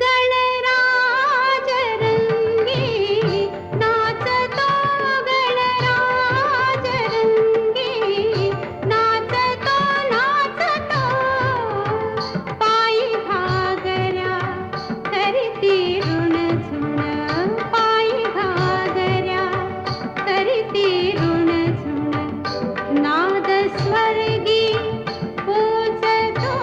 गणराज रंगी नाचतो, गणराज रंगी नाचतो नाचतो, पायी घागऱ्या करती ऋणझुण, पायी घागऱ्या करती ऋणझुण, नाद स्वर्गी पोचतो,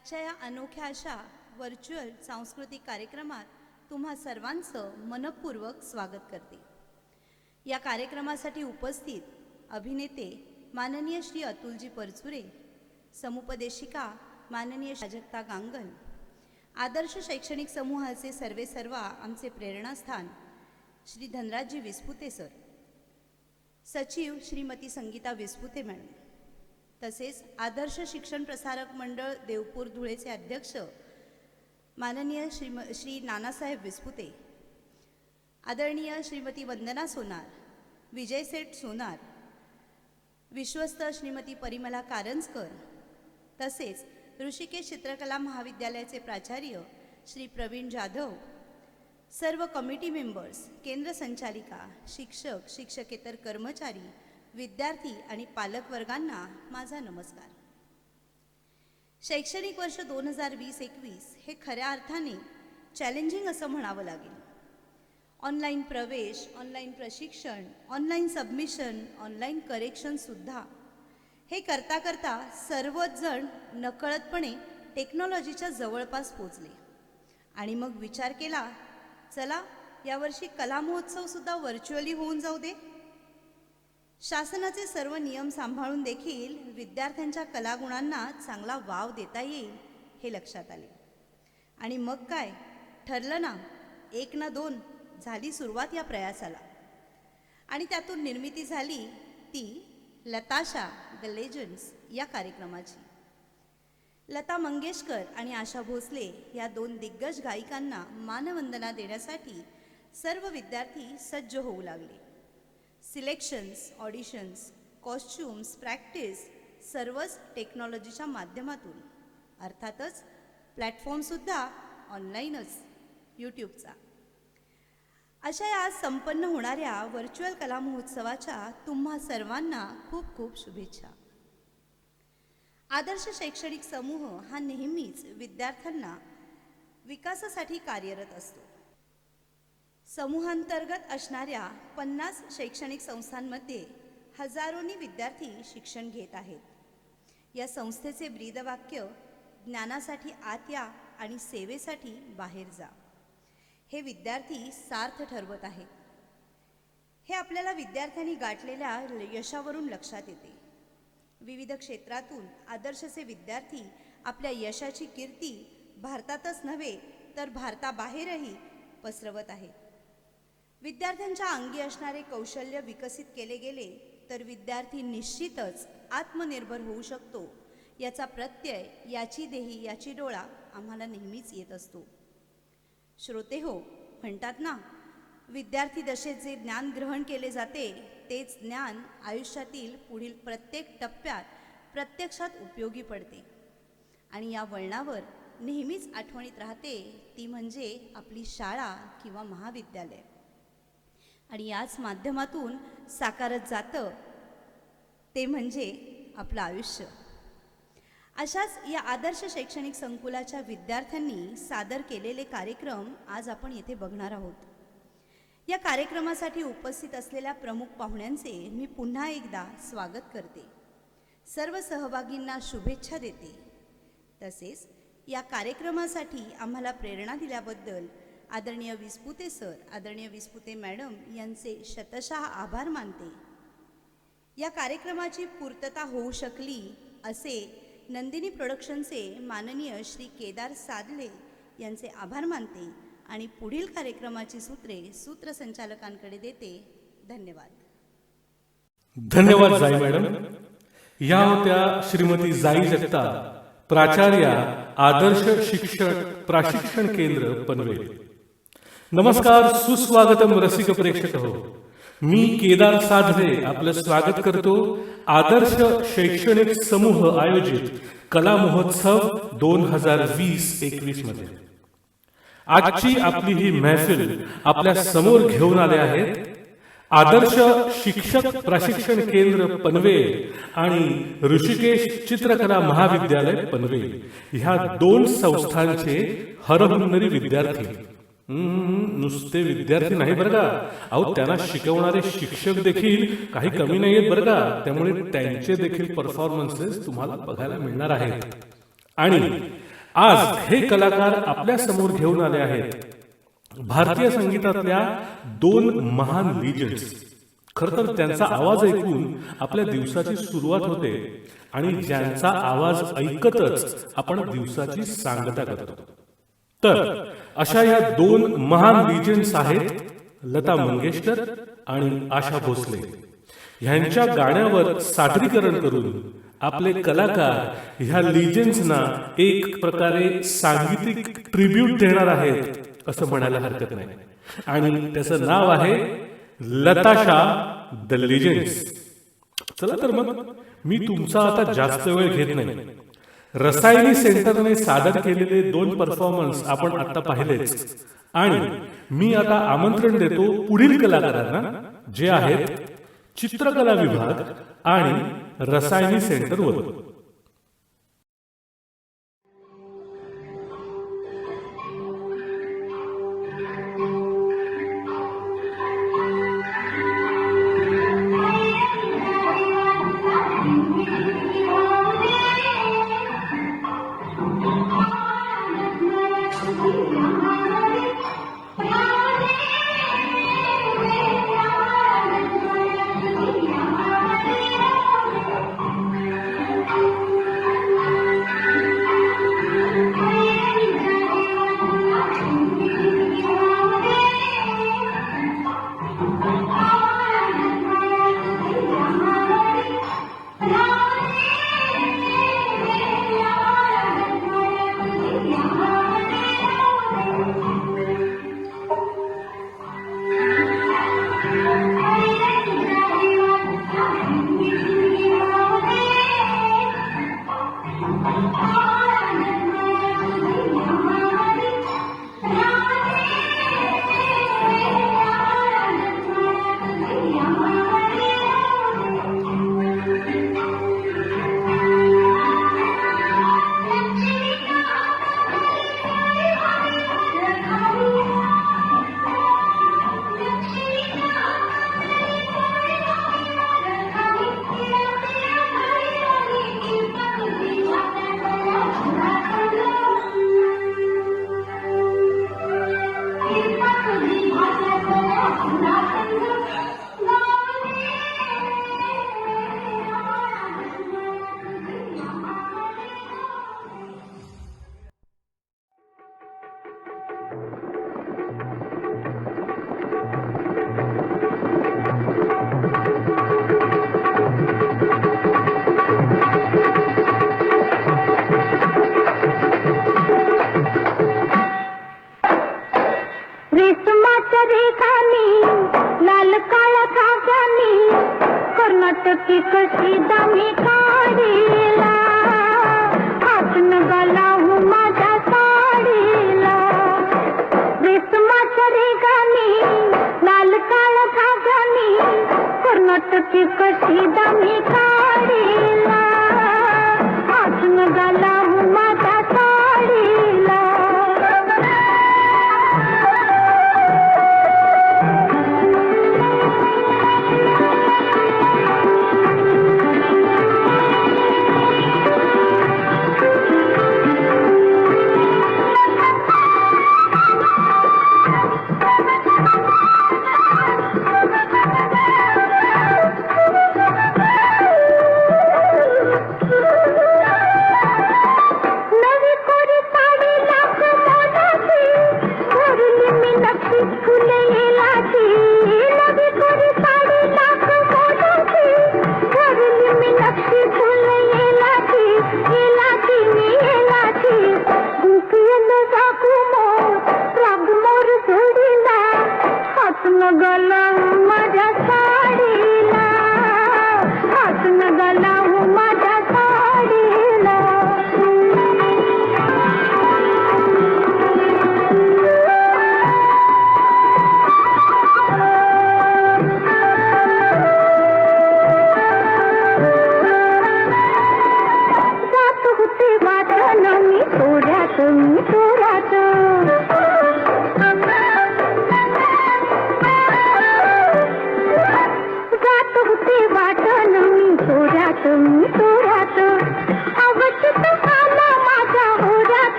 आजच्या या अनोख्या अशा व्हर्च्युअल सांस्कृतिक कार्यक्रमात तुम्हा सर्वांचं मनपूर्वक स्वागत करते. या कार्यक्रमासाठी उपस्थित अभिनेते माननीय श्री अतुलजी परचुरे, समुपदेशिका माननीय प्राजक्ता गांगल, आदर्श शैक्षणिक समूहाचे सर्वेसर्वा आमचे प्रेरणास्थान श्री धनराजजी विस्पुते सर, सचिव श्रीमती संगीता विस्पुते मॅडम, तसेच आदर्श शिक्षण प्रसारक मंडळ देवपूर धुळेचे अध्यक्ष माननीय श्री नानासाहेब विस्पुते, आदरणीय श्रीमती वंदना सोनार, विजय सेठ सोनार, विश्वस्त श्रीमती परिमला कारंजकर, तसेच ऋषिकेश चित्रकला महाविद्यालयाचे प्राचार्य श्री प्रवीण जाधव, सर्व कमिटी मेंबर्स, केंद्र संचालिका, शिक्षक, शिक्षकेतर कर्मचारी, विद्यार्थी आणि पालक वर्गांना माझा नमस्कार. शैक्षणिक वर्ष 2020-21 हे खऱ्या अर्थाने चॅलेंजिंग असं म्हणावं लागेल. ऑनलाईन प्रवेश, ऑनलाईन प्रशिक्षण, ऑनलाईन सबमिशन, ऑनलाईन करेक्शनसुद्धा हे करता करता सर्वच जण नकळतपणे टेक्नॉलॉजीच्या जवळपास पोचले. आणि मग विचार केला, चला यावर्षी कला महोत्सवसुद्धा व्हर्च्युअली होऊन जाऊ दे. शासनाचे सर्व नियम सांभाळून देखील विद्यार्थ्यांच्या कलागुणांना चांगला वाव देता येईल हे लक्षात आले. आणि मग काय ठरलं ना, 1 ना 2 झाली सुरुवात या प्रयासाला. आणि त्यातून निर्मिती झाली ती लताशा द लेजंड्स या कार्यक्रमाची. लता मंगेशकर आणि आशा भोसले या 2 दिग्गज गायिकांना मानवंदना देण्यासाठी सर्व विद्यार्थी सज्ज होऊ लागले. सिलेक्शन्स, ऑडिशन्स, कॉस्च्युम्स, प्रॅक्टिस सर्वच टेक्नॉलॉजीच्या माध्यमातून. अर्थातच प्लॅटफॉर्मसुद्धा ऑनलाईनच, यूट्यूबचा. अशा या आज संपन्न होणाऱ्या व्हर्च्युअल कला महोत्सवाच्या तुम्हा सर्वांना खूप खूप शुभेच्छा. आदर्श शैक्षणिक समूह हा नेहमीच विद्यार्थ्यांना विकासासाठी कार्यरत असतो. समूहांतर्गत असणाऱ्या 50 शैक्षणिक संस्थांमध्ये हजारोनी विद्यार्थी शिक्षण घेत आहेत. या संस्थेचे ब्रीदवाक्य ज्ञानासाठी आत या आणि सेवेसाठी बाहेर जा हे विद्यार्थी सार्थ ठरवत आहेत. हे आपल्याला विद्यार्थ्यांनी गाठलेल्या यशावरून लक्षात येते. विविध क्षेत्रातून आदर्शचे विद्यार्थी आपल्या यशाची कीर्ती भारतातच नव्हे तर भारताबाहेरही पसरवत आहेत. विद्यार्थ्यांच्या अंगी असणारे कौशल्य विकसित केले गेले तर विद्यार्थी निश्चितच आत्मनिर्भर होऊ शकतो याचा प्रत्यय, याची देही याची डोळा आम्हाला नेहमीच येत असतो. श्रोते हो, म्हणतात ना, विद्यार्थी दशेत जे ज्ञान ग्रहण केले जाते तेच ज्ञान आयुष्यातील पुढील प्रत्येक टप्प्यात प्रत्यक्षात उपयोगी पडते. आणि या वळणावर नेहमीच आठवणीत राहते ती म्हणजे आपली शाळा किंवा महाविद्यालय. आणि याच माध्यमातून साकारत जातं ते म्हणजे आपलं आयुष्य. अशाच या आदर्श शैक्षणिक संकुलाच्या विद्यार्थ्यांनी सादर केलेले कार्यक्रम आज आपण येथे बघणार आहोत. या कार्यक्रमासाठी उपस्थित असलेल्या प्रमुख पाहुण्यांचे मी पुन्हा एकदा स्वागत करते. सर्व सहभागींना शुभेच्छा देते. तसेच या कार्यक्रमासाठी आम्हाला प्रेरणा दिल्याबद्दल आदरणीय विस्पुते सर, आदरणीय विस्पुते मॅडम यांचे शतशः आभार मानते. या कार्यक्रमाची पूर्तता होऊ शकली असे नंदिनी प्रोडक्शनचे माननीय श्री केदार सादले यांचे आभार मानते आणि पुढील कार्यक्रमाची सूत्रे सूत्रसंचालकांकडे देते. धन्यवाद. धन्यवाद जाई मॅडम. या होत्या श्रीमती जाई जगताप, प्राचार्या, आदर्श प्रशिक्षण केंद्र पनवेल. नमस्कार, सुस्वागतम रसिक प्रेक्षक हो. मी केदार साधले आपलं स्वागत करतो आदर्श शैक्षणिक समूह आयोजित कला महोत्सव 2020-21 मध्ये. आजची आपली ही महफिल आपल्या समोर घेऊन आले आहेत आदर्श शिक्षक प्रशिक्षण केंद्र पनवेल आणि ऋषिकेश चित्रकला महाविद्यालय पनवेल ह्या 2 संस्थांचे हरहुन्नरी विद्यार्थी. नुसते विद्यार्थी नाही बरं का, अहो त्यांना शिकवणारे शिक्षक देखील काही कमी नाही आहेत बरं का. त्यामुळे त्यांचे देखील परफॉर्मन्सेस तुम्हाला बघायला मिळणार आहेत. आणि आज हे कलाकार आपल्या समोर घेऊन आले आहेत भारतीय संगीतातल्या दोन महान लिजंड्स. खर तर त्यांचा आवाज ऐकून आपल्या दिवसाची सुरुवात होते आणि ज्यांचा आवाज ऐकतच आपण दिवसाची सांगता करतो. तर अशा या दोन महान लिजंड्स आहेत लता मंगेशकर आणि आशा भोसले. ह्यांच्या गाण्यावर सादरीकरण करून आपले कलाकार ह्या लिजंड्सना एक प्रकारे सांगीतिक ट्रिब्यूट देणार आहेत असं म्हणायला हरकत नाही. आणि त्याचं नाव आहे लताशा द लिजंड्स. चला तर मग मी तुमचा आता जास्त वेळ घेत नाही. रसायनी सेंटरने सादर केलेले दोन परफॉर्मन्स आपण आता पाहिलेच आणि मी आता आमंत्रण देतो पुढील कलाकारांना जे आहेत चित्रकला विभाग आणि रसायनी सेंटरवर.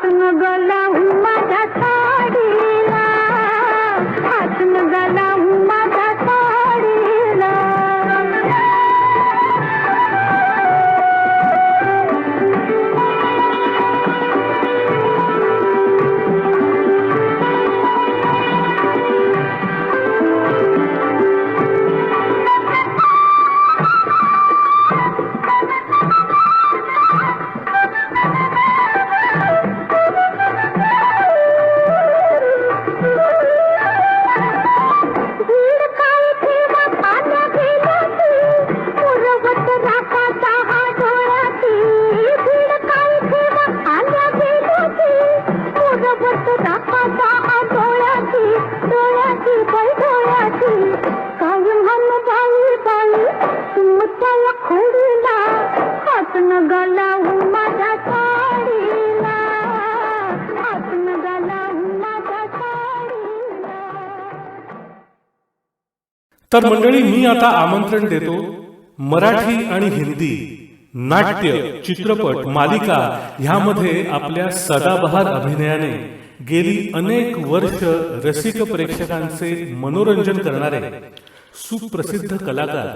हातून गलावून माझ्या साडीला, हातून गलावून माझ्या साडीला. भीड काय ठेवा पाण्या गेल्याची, मुरवत राखाचा हा डोळ्याची. भीड काय ठेवा पाण्या गेल्याची, मुरवत राखाचा हा डोळ्याची. डोळ्याची बाई डोळ्याची, कायम हम बाई बाई तुमच्याला खोडीला. हातून गलावून माझ्या साडीला, हातून गलावून माझ्या साडीला. तर मंडळी, मी आता आमंत्रण देतो मराठी आणि हिंदी नाट्य, चित्रपट, मालिका ह्यामध्ये आपल्या सदाबहार अभिनयाने गेली अनेक वर्ष रसिक प्रेक्षकांचे मनोरंजन करणारे सुप्रसिद्ध कलाकार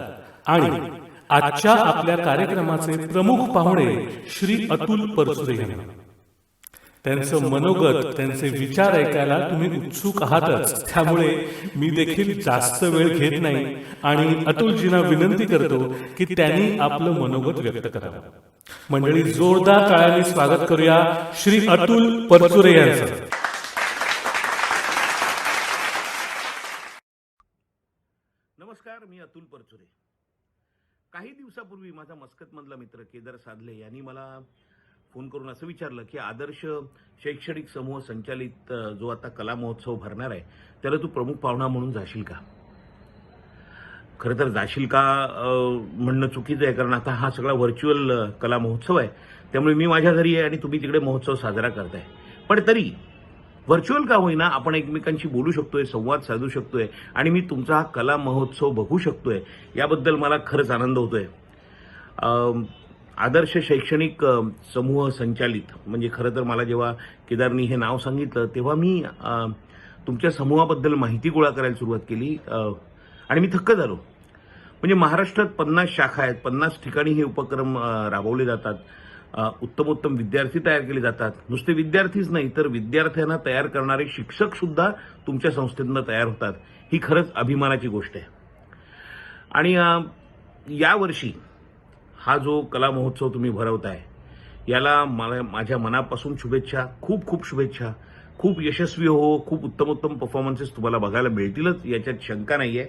आणि आजच्या आपल्या कार्यक्रमाचे प्रमुख पाहुणे श्री अतुल परचुरे यांना. त्यांचं मनोगत, त्यांचे विचार ऐकायला तुम्ही उत्सुक आहातच. त्यामुळे मी देखील जास्त वेळ घेत नाही आणि अतुलजींना विनंती करतो की त्यांनी आपलं मनोगत व्यक्त करावं. मंडळी, जोरदार टाळ्यांनी स्वागत करूया श्री अतुल परचुरे यांचं. नमस्कार, मी अतुल परचुरे. काही दिवसापूर्वी माझा मस्कतमधला मित्र केदार साधले यांनी मला फोन करून असं विचारलं की आदर्श शैक्षणिक समूह संचालित जो आता कला महोत्सव भरणार आहे त्याला तू प्रमुख पाहुणा म्हणून जाशील का. खरं तर जाशील का म्हणणं चुकीचं आहे, कारण आता हा सगळा व्हर्च्युअल कला महोत्सव आहे. त्यामुळे मी माझ्या घरी आहे आणि तुम्ही तिकडे महोत्सव साजरा करताय. पण तरी व्हर्च्युअल का होईना आपण एकमेकांशी बोलू शकतोय, संवाद साधू शकतोय आणि मी तुमचा हा कला महोत्सव बघू शकतोय, याबद्दल मला खरंच आनंद होतोय. आदर्श शैक्षणिक समूह संचालित म्हणजे खरं तर मला जेव्हा केदारनी हे नाव सांगितलं तेव्हा मी तुमच्या समूहाबद्दल माहिती गोळा करायला सुरुवात केली आणि मी थक्क झालो. म्हणजे महाराष्ट्रात 50 शाखा आहेत, 50 ठिकाणी हे उपक्रम राबवले जातात. उत्तमोत्तम विद्यार्थी तयार केले जातात. नुसते विद्यार्थीच नाही तर विद्यार्थ्यांना तयार करणारे शिक्षक सुद्धा तुमच्या संस्थेतनं तयार होतात. ही खरंच अभिमानाची गोष्ट आहे. आणि यावर्षी हा जो कला महोत्सव तुम्ही भरवताय याला मला माझ्या मनापासून शुभेच्छा, खूप खूप शुभेच्छा. खूप यशस्वी हो, खूप उत्तमोत्तम परफॉर्मन्सेस तुम्हाला बघायला मिळतीलच, याच्यात शंका नाहीये.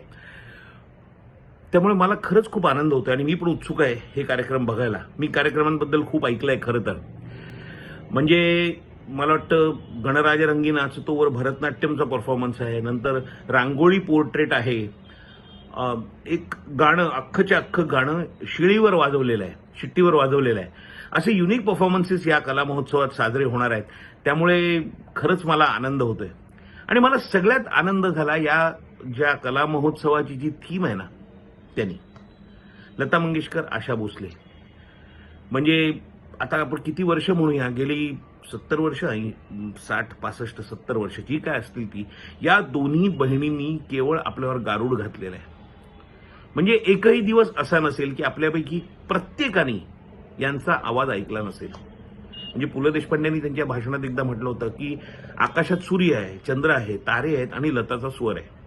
त्यामुळे मला खरंच खूप आनंद होतो आणि मी पण उत्सुक आहे हे कार्यक्रम बघायला. मी कार्यक्रमांबद्दल खूप ऐकलंय खरं तर. म्हणजे मला वाटतं गणराज रंगीनाच तोवर भरतनाट्यमचा परफॉर्मन्स आहे, नंतर रांगोळी पोर्ट्रेट आहे, एक गाणं अख्खच्या अख्खं गाणं शिळीवर वाजवलेलं आहे, शिट्टीवर वाजवलेलं आहे. असे युनिक परफॉर्मन्सेस या कला महोत्सवात साजरे होणार आहेत. त्यामुळे खरंच मला आनंद होतोय. आणि मला सगळ्यात आनंद झाला या ज्या कला महोत्सवाची जी थीम आहे ना त्यांनी, लता मंगेशकर, आशा भोसले. म्हणजे आता आपण किती वर्ष म्हणूया, गेली 70 वर्ष, 60, 65, 70 वर्ष जी काय असतील ती, या दोन्ही बहिणींनी केवळ आपल्यावर गारूड घातलेलं आहे. म्हणजे एकही दिवस असा नसेल की आपल्यापैकी प्रत्येकाने यांचा आवाज ऐकला नसेल. म्हणजे पु ल देशपांड्यांनी त्यांच्या भाषणात एकदा म्हटलं होतं की आकाशात सूर्य आहे, चंद्र आहे, तारे आहेत आणि लताचा स्वर आहे.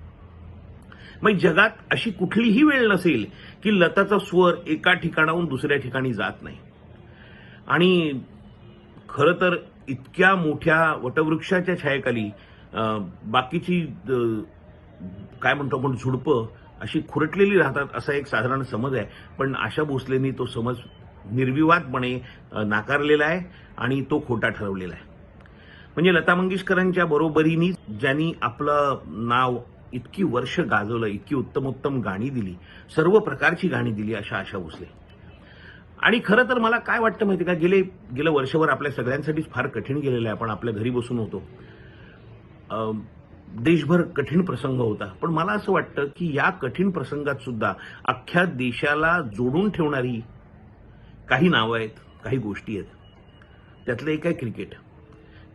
मग जगात अशी कुठलीही वेळ नसेल की लताचा स्वर एका ठिकाणाहून दुसऱ्या ठिकाणी जात नाही. आणि खरं तर इतक्या मोठ्या वटवृक्षाच्या छायेखाली बाकीची काय म्हणतो आपण झुडपं अशी खुरटलेली राहतात असा एक साधारण समज आहे. पण आशा भोसलेंनी तो समज निर्विवादपणे नाकारलेला आहे आणि तो खोटा ठरवलेला आहे. म्हणजे लता मंगेशकरांच्या बरोबरीने ज्यांनी आपलं नाव इतकी वर्ष गाजवलं, इतकी उत्तमोत्तम गाणी दिली, सर्व प्रकारची गाणी दिली अशा आशा भोसले. आणि खरं तर मला काय वाटतं माहिती का, गेलं वर्षभर आपल्या सगळ्यांसाठीच फार कठीण गेलेलं आहे. आपण आपल्या घरी बसून होतो, देशभर कठीण प्रसंग होता. पण मला असं वाटतं की या कठीण प्रसंगात सुद्धा अख्ख्या देशाला जोडून ठेवणारी काही नावं आहेत, काही गोष्टी आहेत. त्यातलं एक आहे क्रिकेट.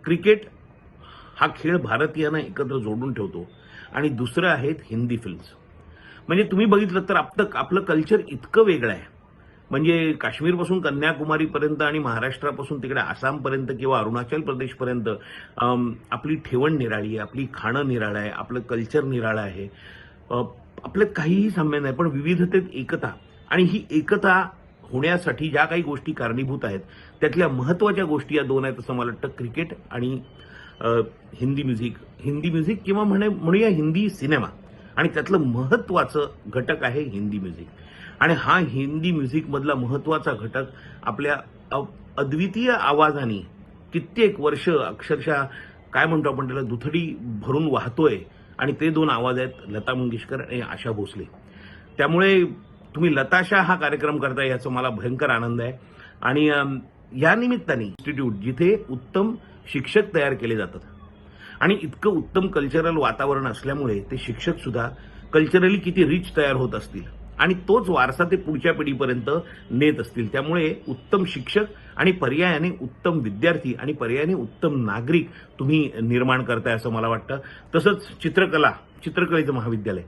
क्रिकेट हा खेळ भारतीयांना एकत्र जोडून ठेवतो आणि दुसरं आहेत हिंदी फिल्म्स. म्हणजे तुम्ही बघितलं तर आपलं कल्चर इतकं वेगळं आहे. म्हणजे काश्मीरपासून कन्याकुमारीपर्यंत आणि महाराष्ट्रापासून तिकडे आसामपर्यंत किंवा अरुणाचल प्रदेशपर्यंत आपली ठेवण निराळी आहे, आपली खाणं निराळं आहे, आपलं कल्चर निराळं आहे. आपल्यात काहीही साम्य नाही, पण विविधतेत एकता. आणि ही एकता होण्यासाठी ज्या काही गोष्टी कारणीभूत आहेत त्यातल्या महत्त्वाच्या गोष्टी या दोन आहेत असं मला वाटतं. क्रिकेट आणि हिंदी म्युझिक किंवा म्हणूया हिंदी सिनेमा. आणि त्यातलं महत्त्वाचं घटक आहे हिंदी म्युझिक. आणि हा हिंदी म्युझिकमधला महत्त्वाचा घटक आपल्या अद्वितीय आवाजाने कित्येक वर्ष अक्षरशः काय म्हणतो आपण त्याला दुथडी भरून वाहतोय. आणि ते दोन आवाज आहेत लता मंगेशकर आणि आशा भोसले. त्यामुळे तुम्ही लताशा हा कार्यक्रम करताय याचा मला भयंकर आनंद आहे. आणि या निमित्ताने इन्स्टिट्यूट जिथे उत्तम शिक्षक तयार केले जातात आणि इतकं उत्तम कल्चरल वातावरण असल्यामुळे ते शिक्षक सुद्धा कल्चरली किती रिच तयार होत असतील आणि तोच वारसा ते पुढच्या पिढीपर्यंत नेत असतील. त्यामुळे उत्तम शिक्षक आणि पर्यायाने उत्तम विद्यार्थी आणि पर्यायाने उत्तम नागरिक तुम्ही निर्माण करताय असं मला वाटतं. तसंच चित्रकलेचं महाविद्यालय.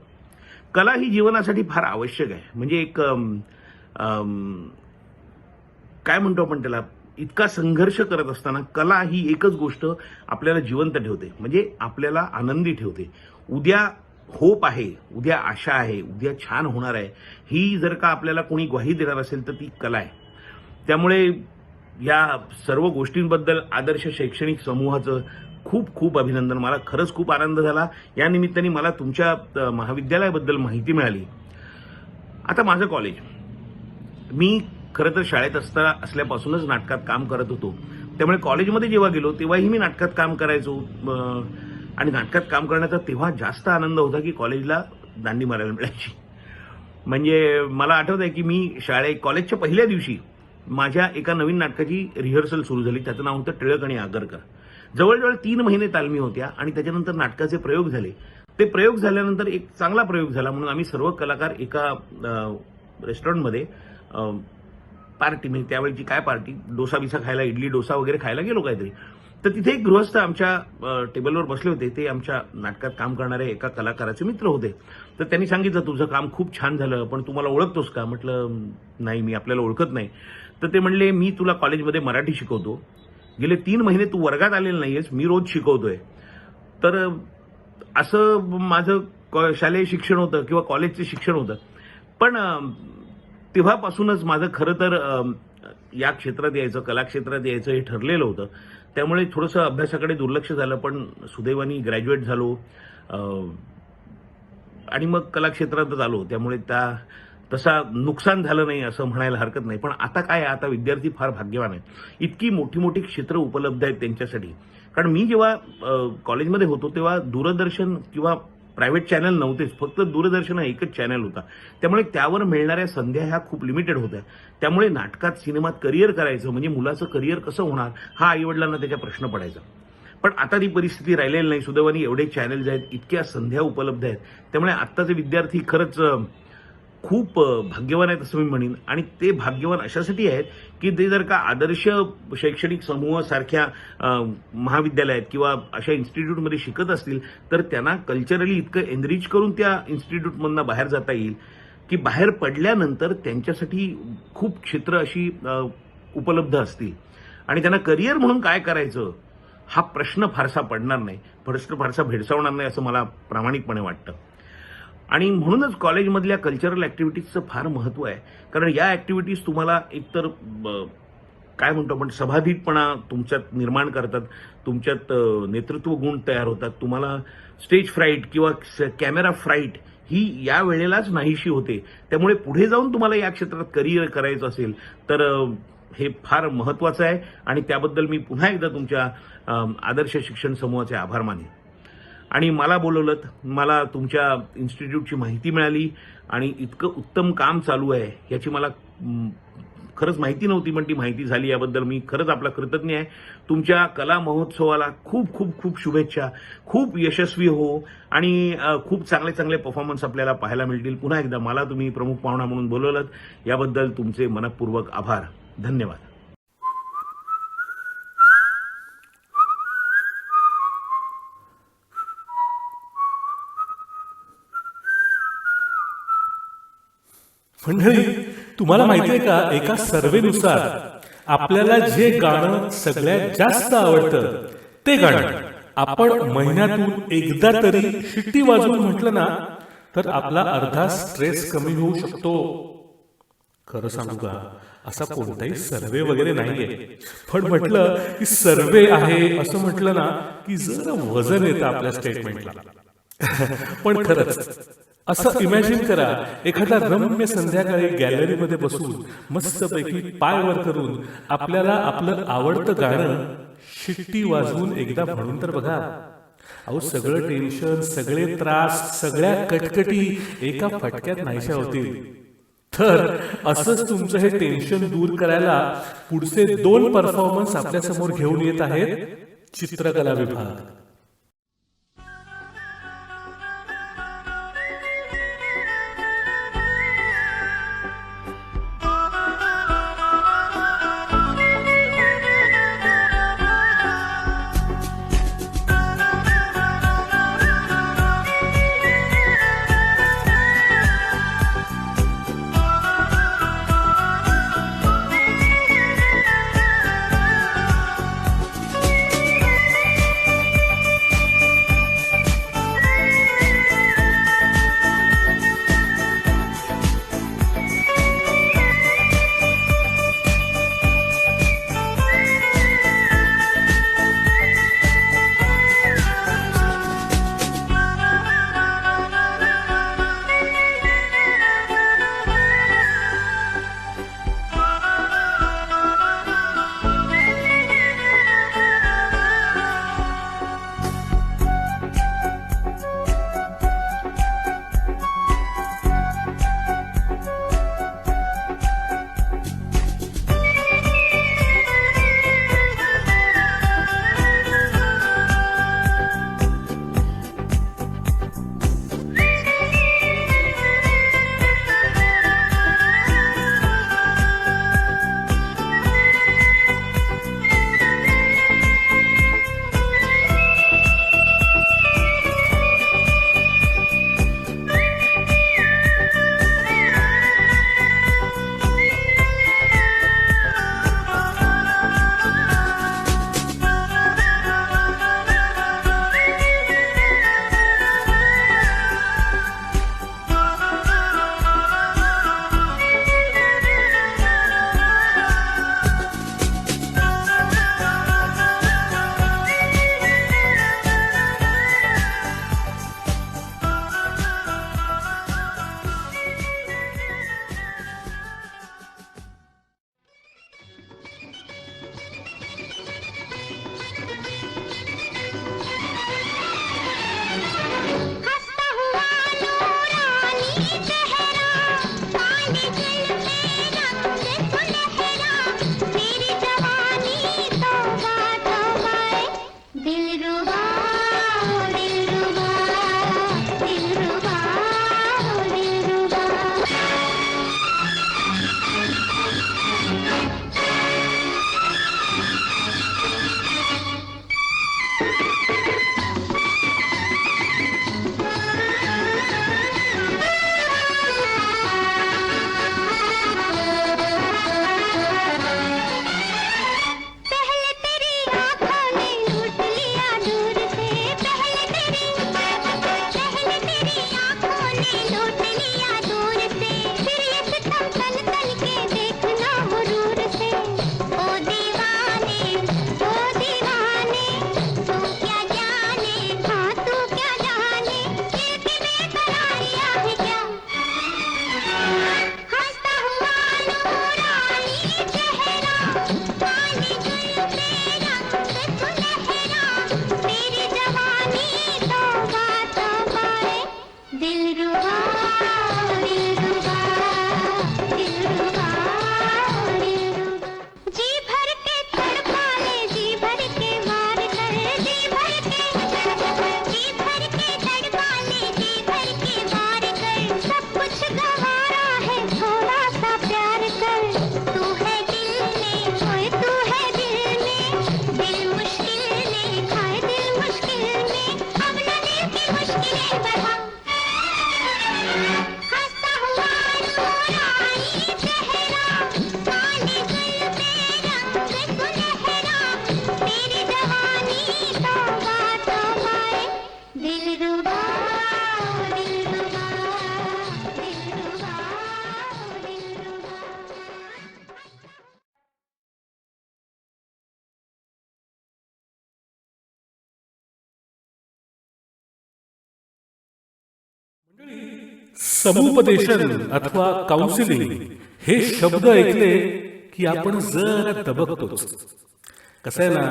कला ही जीवनासाठी फार आवश्यक आहे. म्हणजे एक काय म्हणतो आपण त्याला इतका संघर्ष करत असताना कला ही एकच गोष्ट आपल्याला जिवंत ठेवते, म्हणजे आपल्याला आनंदी ठेवते. उद्या होप आहे, उद्या आशा आहे, उद्या छान होणार आहे ही जर का आपल्याला कोणी ग्वाही देणार असेल तर ती कला आहे. त्यामुळे या सर्व गोष्टींबद्दल आदर्श शैक्षणिक समूहाचं खूप खूप अभिनंदन. मला खरंच खूप आनंद झाला. या निमित्ताने मला तुमच्या महाविद्यालयाबद्दल माहिती मिळाली. आता माझं कॉलेज, मी खरं तर शाळेत असल्यापासूनच नाटकात काम करत होतो. त्यामुळे कॉलेजमध्ये जेव्हा गेलो तेव्हाही मी नाटकात काम करायचो. आणि नाटकात काम करण्याचा तेव्हा जास्त आनंद होता की कॉलेजला दांडी मारायला मिळायची. म्हणजे मला आठवत आहे की मी कॉलेजच्या पहिल्या दिवशी माझ्या एका नवीन नाटकाची रिहर्सल सुरू झाली. त्याचं नाव होतं टिळक आणि आगरकर. जवळजवळ 3 महिने तालमी होत्या आणि त्याच्यानंतर नाटकाचे प्रयोग झाले. ते प्रयोग झाल्यानंतर एक चांगला प्रयोग झाला म्हणून आम्ही सर्व कलाकार एका रेस्टॉरंटमध्ये पार्टी, म्हणजे त्यावेळीची काय पार्टी, डोसा बिसा खायला, इडली डोसा वगैरे खायला गेलो काहीतरी. तर तिथे एक गृहस्थ आमच्या टेबलवर बसले होते. ते आमच्या नाटकात काम करणारे एका कलाकाराचे मित्र होते. तर त्यांनी सांगितलं तुझं काम खूप छान झालं, पण तू मला ओळखतोस का? म्हटलं नाही, मी आपल्याला ओळखत नाही. तर ते म्हणले मी तुला कॉलेजमध्ये मराठी शिकवतो, गेले 3 महिने तू वर्गात आलेला नाहीयेस, मी रोज शिकवतोय. तर असं माझं शालेय शिक्षण होतं किंवा कॉलेजचं शिक्षण होतं. पण तेव्हापासूनच माझं खरं तर या क्षेत्रात यायचं, कला क्षेत्रात यायचं हे ठरलेलं होतं. त्यामुळे थोडंसं अभ्यासाकडे दुर्लक्ष झालं, पण सुदैवाने ग्रॅज्युएट झालो आणि मग कला क्षेत्रातच आलो. त्यामुळे तसा नुकसान झालं नाही असं म्हणायला हरकत नाही. पण आता काय, आता विद्यार्थी फार भाग्यवान आहेत. इतकी मोठी मोठी क्षेत्र उपलब्ध आहेत त्यांच्यासाठी. कारण मी जेव्हा कॉलेजमध्ये होतो तेव्हा दूरदर्शन किंवा प्रायव्हेट चॅनल नव्हतेच, फक्त दूरदर्शन हा एकच चॅनल होता. त्यामुळे त्यावर मिळणाऱ्या संध्या ह्या खूप लिमिटेड होत्या. त्यामुळे नाटकात, सिनेमात करिअर करायचं म्हणजे मुलाचं करिअर कसं होणार हा आईवडिलांना त्याचा प्रश्न पडायचा. पण आता ती परिस्थिती राहिलेली नाही. सुदैवाने एवढे चॅनल्स आहेत, इतक्या संध्या उपलब्ध आहेत. त्यामुळे आत्ताचे विद्यार्थी खरंच खूप भाग्यवान आहेत असं मी म्हणेन. आणि ते भाग्यवान अशासाठी आहेत की ते जर का आदर्श शैक्षणिक समूह सारख्या महाविद्यालयात किंवा अशा इन्स्टिट्यूटमध्ये शिकत असतील तर त्यांना कल्चरली इतकं एनरिच करून त्या इन्स्टिट्यूटमधनं बाहेर जाता येईल की बाहेर पडल्यानंतर त्यांच्यासाठी खूप क्षेत्र अशी उपलब्ध असतील. आणि त्यांना करिअर म्हणून काय करायचं हा प्रश्न फारसा पडणार नाही, प्रश्न फारसा भेडसावणार नाही असं मला प्रामाणिकपणे वाटतं. आणि म्हणूनच कॉलेजमधल्या कल्चरल ॲक्टिव्हिटीजचं फार महत्त्व आहे. कारण या ॲक्टिव्हिटीज तुम्हाला एकतर काय म्हणतो आपण सभाधीटपणा तुमच्यात निर्माण करतात, तुमच्यात नेतृत्व गुण तयार होतात, तुम्हाला स्टेज फ्राईट किंवा कॅमेरा फ्राईट ही या वेळेलाच नाहीशी होते. त्यामुळे पुढे जाऊन तुम्हाला या क्षेत्रात करिअर करायचं असेल तर हे फार महत्त्वाचं आहे. आणि त्याबद्दल मी पुन्हा एकदा तुमच्या आदर्श शिक्षण समूहाचे आभार मानेन. आणि मला बोलवलं, मला तुमच्या इन्स्टिट्यूटची माहिती मिळाली आणि इतकं उत्तम काम चालू आहे याची मला खरंच माहिती नव्हती, पण ती माहिती झाली. याबद्दल मी खरंच आपला कृतज्ञ आहे. तुमच्या कला महोत्सवाला खूप खूप खूप शुभेच्छा. खूप यशस्वी हो आणि खूप चांगले चांगले परफॉर्मन्स आपल्याला पाहायला मिळतील. पुन्हा एकदा मला तुम्ही प्रमुख पाहुणा म्हणून बोलवलं याबद्दल तुमचे मनःपूर्वक आभार. धन्यवाद. मंडळी, तुम्हाला माहितीये का, एका सर्वेनुसार आपल्याला जे गाणं सगळ्यात जास्त आवडतं ते गाणं आपण महिन्यातून एकदा तरी शिट्टी वाजवून म्हटलं ना, तर आपला अर्धा स्ट्रेस कमी होऊ शकतो. खरं सांगू का, असा कोणताही सर्वे वगैरे नाहीये, पण म्हटलं की सर्वे आहे असं म्हटलं ना की जरा वजन येतं आपल्या स्टेटमेंटला. पण खरंच असं इमॅजिन करा, एखादा रम्य संध्याकाळी गॅलरीमध्ये बसून मस्तपैकी पाय वर करून आपल्याला आपलं आवडतं गाणं शिट्टी वाजवून एकदा म्हणून तर बघा. अहो, सगळं टेन्शन, सगळे त्रास, सगळ्या कटकटी एका फटक्यात नाहीशा होतील. तर असंच तुमचं हे टेन्शन दूर करायला पुढचे 2 परफॉर्मन्स आपल्या समोर घेऊन येत आहेत चित्रकला विभाग. समुपदेशन अथवा काउन्सिलिंग हे शब्द ऐकले की आपण जरा दबकतोच. कसं आहे ना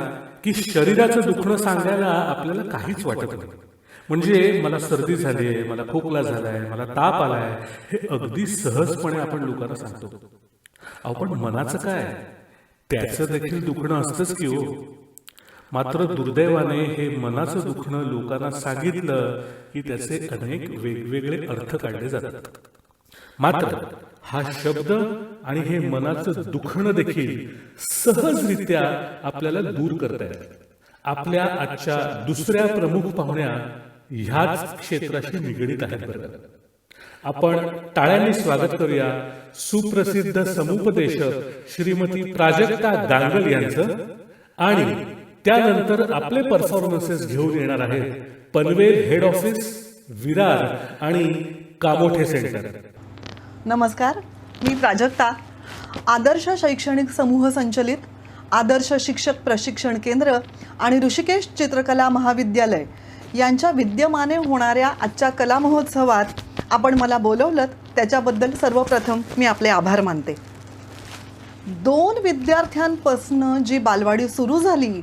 की शरीराचं दुखणं सांगायला आपल्याला काहीच वाटत नाही. म्हणजे मला सर्दी झाली आहे, मला खोकला झालाय, मला ताप आलाय, हे अगदी सहजपणे आपण लोकांना सांगतो. अहो पण मनाचं काय, त्याचं देखील दुखणं असतंच की हो. मात्र दुर्दैवाने हे मनाचं दुखणं लोकांना सांगितलं की त्याचे अनेक वेगवेगळे अर्थ काढले जातात. मात्र हा शब्द आणि हे मनाचं दुखणं देखील सहजरित्या आपल्याला दूर करता येतं. आपल्या आजच्या दुसऱ्या प्रमुख पाहुण्या ह्याच क्षेत्राशी निगडीत आहेत. बरं, आपण टाळ्यांनी स्वागत करूया सुप्रसिद्ध समुपदेशक श्रीमती प्राजक्ता गांगल यांचं. आणि त्यानंतर आपले परफॉर्मन्सेस घेऊन येणार आहेत पनवेल हेड ऑफिस, विरार आणि कामोठे सेंटर. नमस्कार, मी प्राजक्ता, आदर्श शैक्षणिक समूह संचलित आदर्श शिक्षक प्रशिक्षण केंद्र आणि ऋषिकेश चित्रकला महाविद्यालय यांच्या विद्यमाने होणाऱ्या आजच्या कला महोत्सवात आपण मला बोलवलं त्याच्याबद्दल सर्वप्रथम मी आपले आभार मानते. 2 विद्यार्थ्यांपासून जी बालवाडी सुरू झाली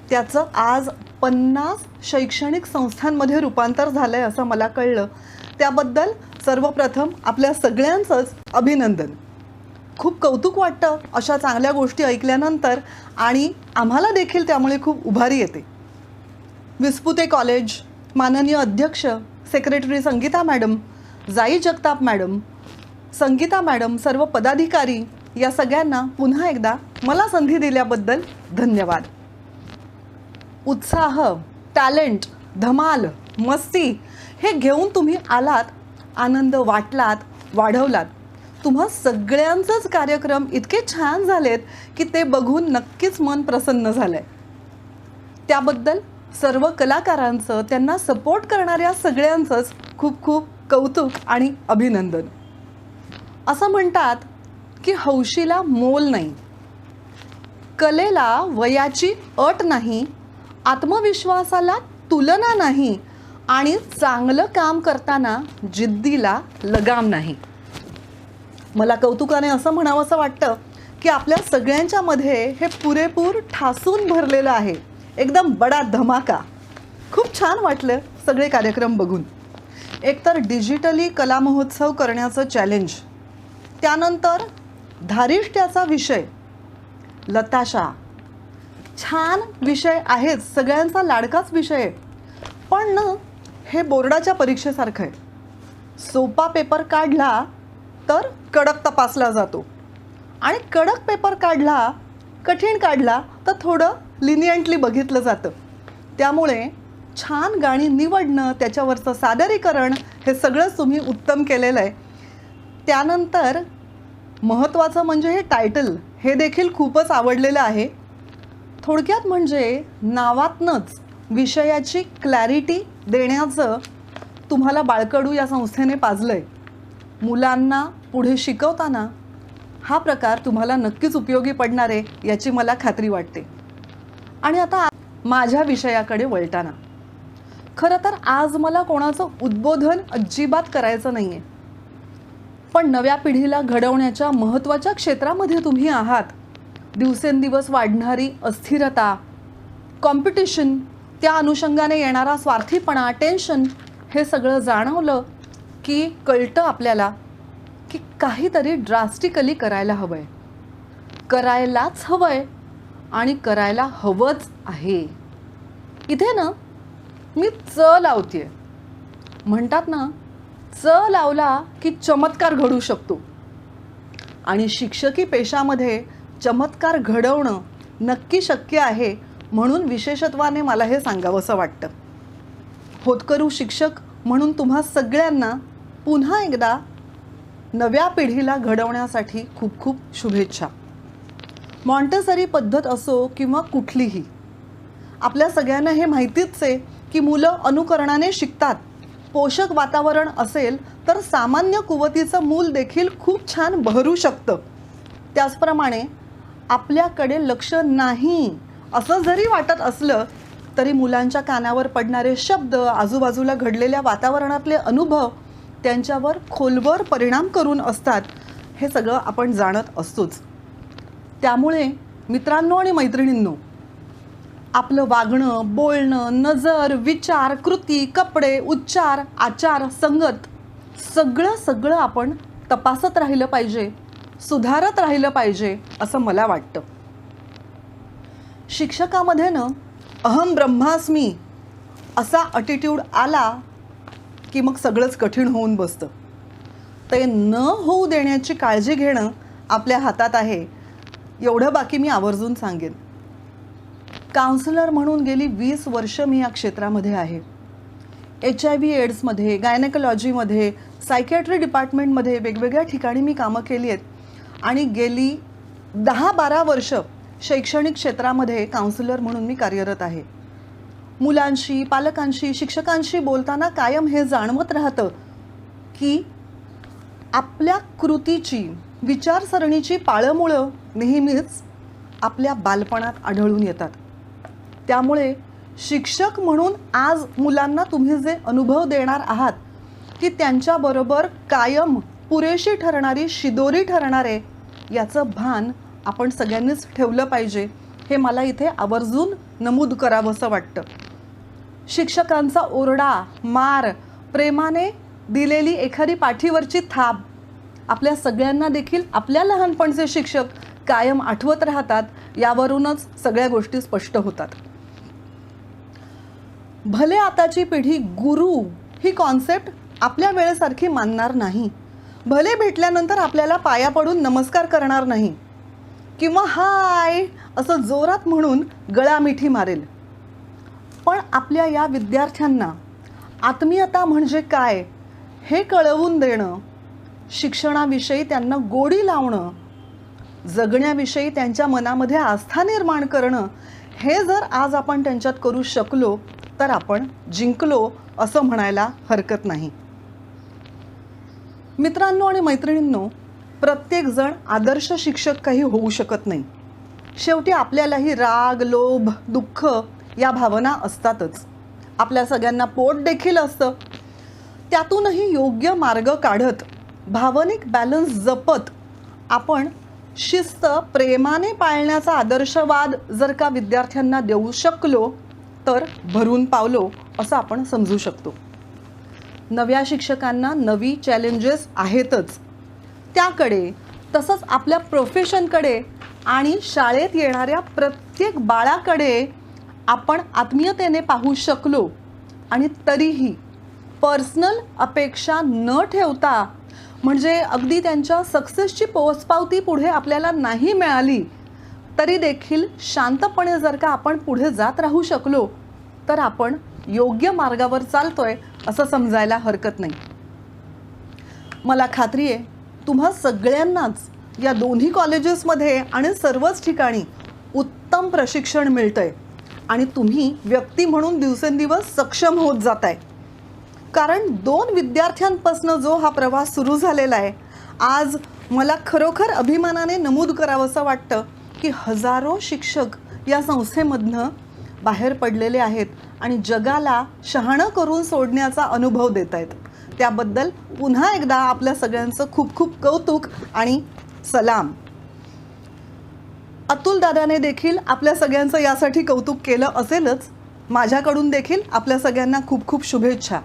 त्याचं आज 50 शैक्षणिक संस्थांमध्ये रूपांतर झालं आहे असं मला कळलं. त्याबद्दल सर्वप्रथम आपल्या सगळ्यांचंच अभिनंदन. खूप कौतुक वाटतं अशा चांगल्या गोष्टी ऐकल्यानंतर आणि आम्हाला देखील त्यामुळे खूप उभारी येते. विस्पुते कॉलेज, माननीय अध्यक्ष सेक्रेटरी संगीता मॅडम, जाई जगताप मॅडम, संगीता मॅडम, सर्व पदाधिकारी या सगळ्यांना पुन्हा एकदा मला संधी दिल्याबद्दल धन्यवाद. उत्साह, टॅलेंट, धमाल, मस्ती हे घेऊन तुम्ही आलात, आनंद वाटलात, वाढवलात. तुम्हा सगळ्यांचेच कार्यक्रम इतके छान झालेत की ते बघून नक्कीच मन प्रसन्न झालंय. त्याबद्दल सर्व कलाकारांचं, त्यांना सपोर्ट करणाऱ्या सगळ्यांचंच खूप खूप कौतुक आणि अभिनंदन. असं म्हणतात की हौशीला मोल नाही, कलेला वयाची अट नाही, आत्मविश्वासाला तुलना नाही आणि चांगलं काम करताना जिद्दीला लगाम नाही. मला कौतुकाने असं म्हणावंसं वाटतं की आपल्या सगळ्यांच्या मध्ये हे पुरेपूर ठासून भरलेलं आहे. एकदम बडा धमाका. खूप छान वाटलं सगळे कार्यक्रम बघून. एकतर डिजिटली कला महोत्सव करण्याचं चॅलेंज, त्यानंतर धारिष्ट्याचा विषय, लताशा, छान विषय आहेच, सगळ्यांचा लाडकाच विषय आहे. पण ना हे बोर्डाच्या परीक्षेसारखं आहे. सोपा पेपर काढला तर कडक तपासला जातो आणि कडक पेपर काढला, कठीण काढला तर थोडं लिनियंटली बघितलं जातं. त्यामुळे छान गाणी निवडणं, त्याच्यावरचं सादरीकरण हे सगळंच तुम्ही उत्तम केलेलं आहे. त्यानंतर महत्त्वाचं म्हणजे हे टायटल, हे देखील खूपच आवडलेलं आहे. थोडक्यात म्हणजे नावातनंच विषयाची क्लॅरिटी देण्याचं तुम्हाला बाळकडू या संस्थेने पाजलं आहे. मुलांना पुढे शिकवताना हा प्रकार तुम्हाला नक्कीच उपयोगी पडणार आहे याची मला खात्री वाटते. आणि आता माझ्या विषयाकडे वळताना, खरं तर आज मला कोणाचं उद्बोधन अजिबात करायचं नाही आहे. पण नव्या पिढीला घडवण्याच्या महत्त्वाच्या क्षेत्रामध्ये तुम्ही आहात. दिवसेंदिवस वाढणारी अस्थिरता, कॉम्पिटिशन, त्या अनुषंगाने येणारा स्वार्थीपणा, टेन्शन, हे सगळं जाणवलं की कळतं आपल्याला की काहीतरी ड्रास्टिकली करायला हवं आहे, करायलाच हवं आहे आणि करायला हवंच आहे. इथे ना मी लावते. म्हणतात ना, लावला की चमत्कार घडू शकतो. आणि शिक्षकी पेशामध्ये चमत्कार घडवणं नक्की शक्य आहे. म्हणून विशेषत्वाने मला हे सांगावंसं वाटतं. होतकरू शिक्षक म्हणून तुम्हा सगळ्यांना पुन्हा एकदा नव्या पिढीला घडवण्यासाठी खूप खूप शुभेच्छा. मॉन्टेसरी पद्धत असो किंवा कुठलीही, आपल्या सगळ्यांना हे माहितीच आहे की मुलं अनुकरणाने शिकतात. पोषक वातावरण असेल तर सामान्य कुवतीचं मूल देखील खूप छान बहरू शकतं. त्याचप्रमाणे आपल्याकडे लक्ष नाही असं जरी वाटत असलं तरी मुलांच्या कानावर पडणारे शब्द, आजूबाजूला घडलेल्या वातावरणातले अनुभव त्यांच्यावर खोलवर परिणाम करून असतात हे सगळं आपण जाणत असतोच. त्यामुळे मित्रांनो आणि मैत्रिणींनो, आपलं वागणं, बोलणं, नजर, विचार, कृती, कपडे, उच्चार, आचार, संगत सगळं आपण तपासत राहिलं पाहिजे, सुधारत राहिलं पाहिजे असं मला वाटतं. शिक्षकामध्ये ना अहम ब्रह्मास्मी असा ॲटिट्यूड आला की मग सगळंच कठीण होऊन बसतं. ते न होऊ देण्याची काळजी घेणं आपल्या हातात आहे, एवढं बाकी मी आवर्जून सांगेन. काउन्सिलर म्हणून गेली 20 वर्ष मी या क्षेत्रामध्ये आहे. HIV एड्समध्ये, गायनेकोलॉजीमध्ये, सायकॅट्री डिपार्टमेंटमध्ये वेगवेगळ्या ठिकाणी मी कामं केली आहेत आणि गेली 10-12 वर्ष शैक्षणिक क्षेत्रामध्ये काउन्सिलर म्हणून मी कार्यरत आहे. मुलांशी, पालकांशी, शिक्षकांशी बोलताना कायम हे जाणवत राहतं की आपल्या कृतीची, विचारसरणीची पाळंमुळं नेहमीच आपल्या बालपणात आढळून येतात. त्यामुळे शिक्षक म्हणून आज मुलांना तुम्ही जे अनुभव देणार आहात ती त्यांच्याबरोबर कायम पुरेशी ठरणारी, शिदोरी ठरणारे याचं भान आपण सगळ्यांनीच ठेवलं पाहिजे, हे मला इथे आवर्जून नमूद करावंसं वाटतं. शिक्षकांचा ओरडा, मार, प्रेमाने दिलेली एखादी पाठीवरची थाप आपल्या सगळ्यांना देखील आपल्या लहानपणचे शिक्षक कायम आठवत राहतात. यावरूनच सगळ्या गोष्टी स्पष्ट होतात. भले आताची पिढी गुरु ही कॉन्सेप्ट आपल्या वेळेसारखी मानणार नाही, भले भेटल्यानंतर आपल्याला पाया पडून नमस्कार करणार नाही किंवा हाय असं जोरात म्हणून गळामिठी मारेल, पण आपल्या या विद्यार्थ्यांना आत्मीयता म्हणजे काय हे कळवून देणं, शिक्षणाविषयी त्यांना गोडी लावणं, जगण्याविषयी त्यांच्या मनामध्ये आस्था निर्माण करणं, हे जर आज आपण त्यांच्यात करू शकलो तर आपण जिंकलो असं म्हणायला हरकत नाही. मित्रांनो आणि मैत्रिणींनो, प्रत्येकजण आदर्श शिक्षक काही होऊ शकत नाही. शेवटी आपल्यालाही राग, लोभ, दुःख या भावना असतातच. आपल्या सगळ्यांना पोट देखील असतं. त्यातूनही योग्य मार्ग काढत, भावनिक बॅलन्स जपत आपण शिस्त प्रेमाने पाळण्याचा आदर्शवाद जर का विद्यार्थ्यांना देऊ शकलो तर भरून पावलो असं आपण समजू शकतो. नव्या शिक्षकांना नवी चॅलेंजेस आहेतच, त्याकडे तसंच आपल्या प्रोफेशनकडे आणि शाळेत येणाऱ्या प्रत्येक बाळाकडे आपण आत्मीयतेने पाहू शकलो आणि तरीही पर्सनल अपेक्षा न ठेवता, म्हणजे अगदी त्यांच्या सक्सेसची पोचपावती पुढे आपल्याला नाही मिळाली तरी देखील शांतपणे जर का आपण पुढे जात राहू शकलो तर आपण योग्य मार्गावर चालतोय असं समजायला हरकत नाही. मला खात्री आहे तुम्हा सगळ्यांनाच या दोन्ही कॉलेजेसमध्ये आणि सर्वच ठिकाणी उत्तम प्रशिक्षण मिळतंय आणि तुम्ही व्यक्ती म्हणून दिवसेंदिवस सक्षम होत जाताय. कारण 2 विद्यार्थ्यांपासून जो हा प्रवास सुरू झालेला आहे, आज मला खरोखर अभिमानाने नमूद करावंसं वाटतं की हजारो शिक्षक या संस्थेमधनं बाहेर पडलेले आहेत आणि जगाला शहाणं करून सोडण्याचा अनुभव देत आहेत. त्याबद्दल पुन्हा एकदा आपल्या सगळ्यांचं खूप खूप कौतुक आणि सलाम. अतुल दादाने देखील आपल्या सगळ्यांचं यासाठी कौतुक केलं असेलच. माझ्याकडून देखील आपल्या सगळ्यांना खूप खूप शुभेच्छा.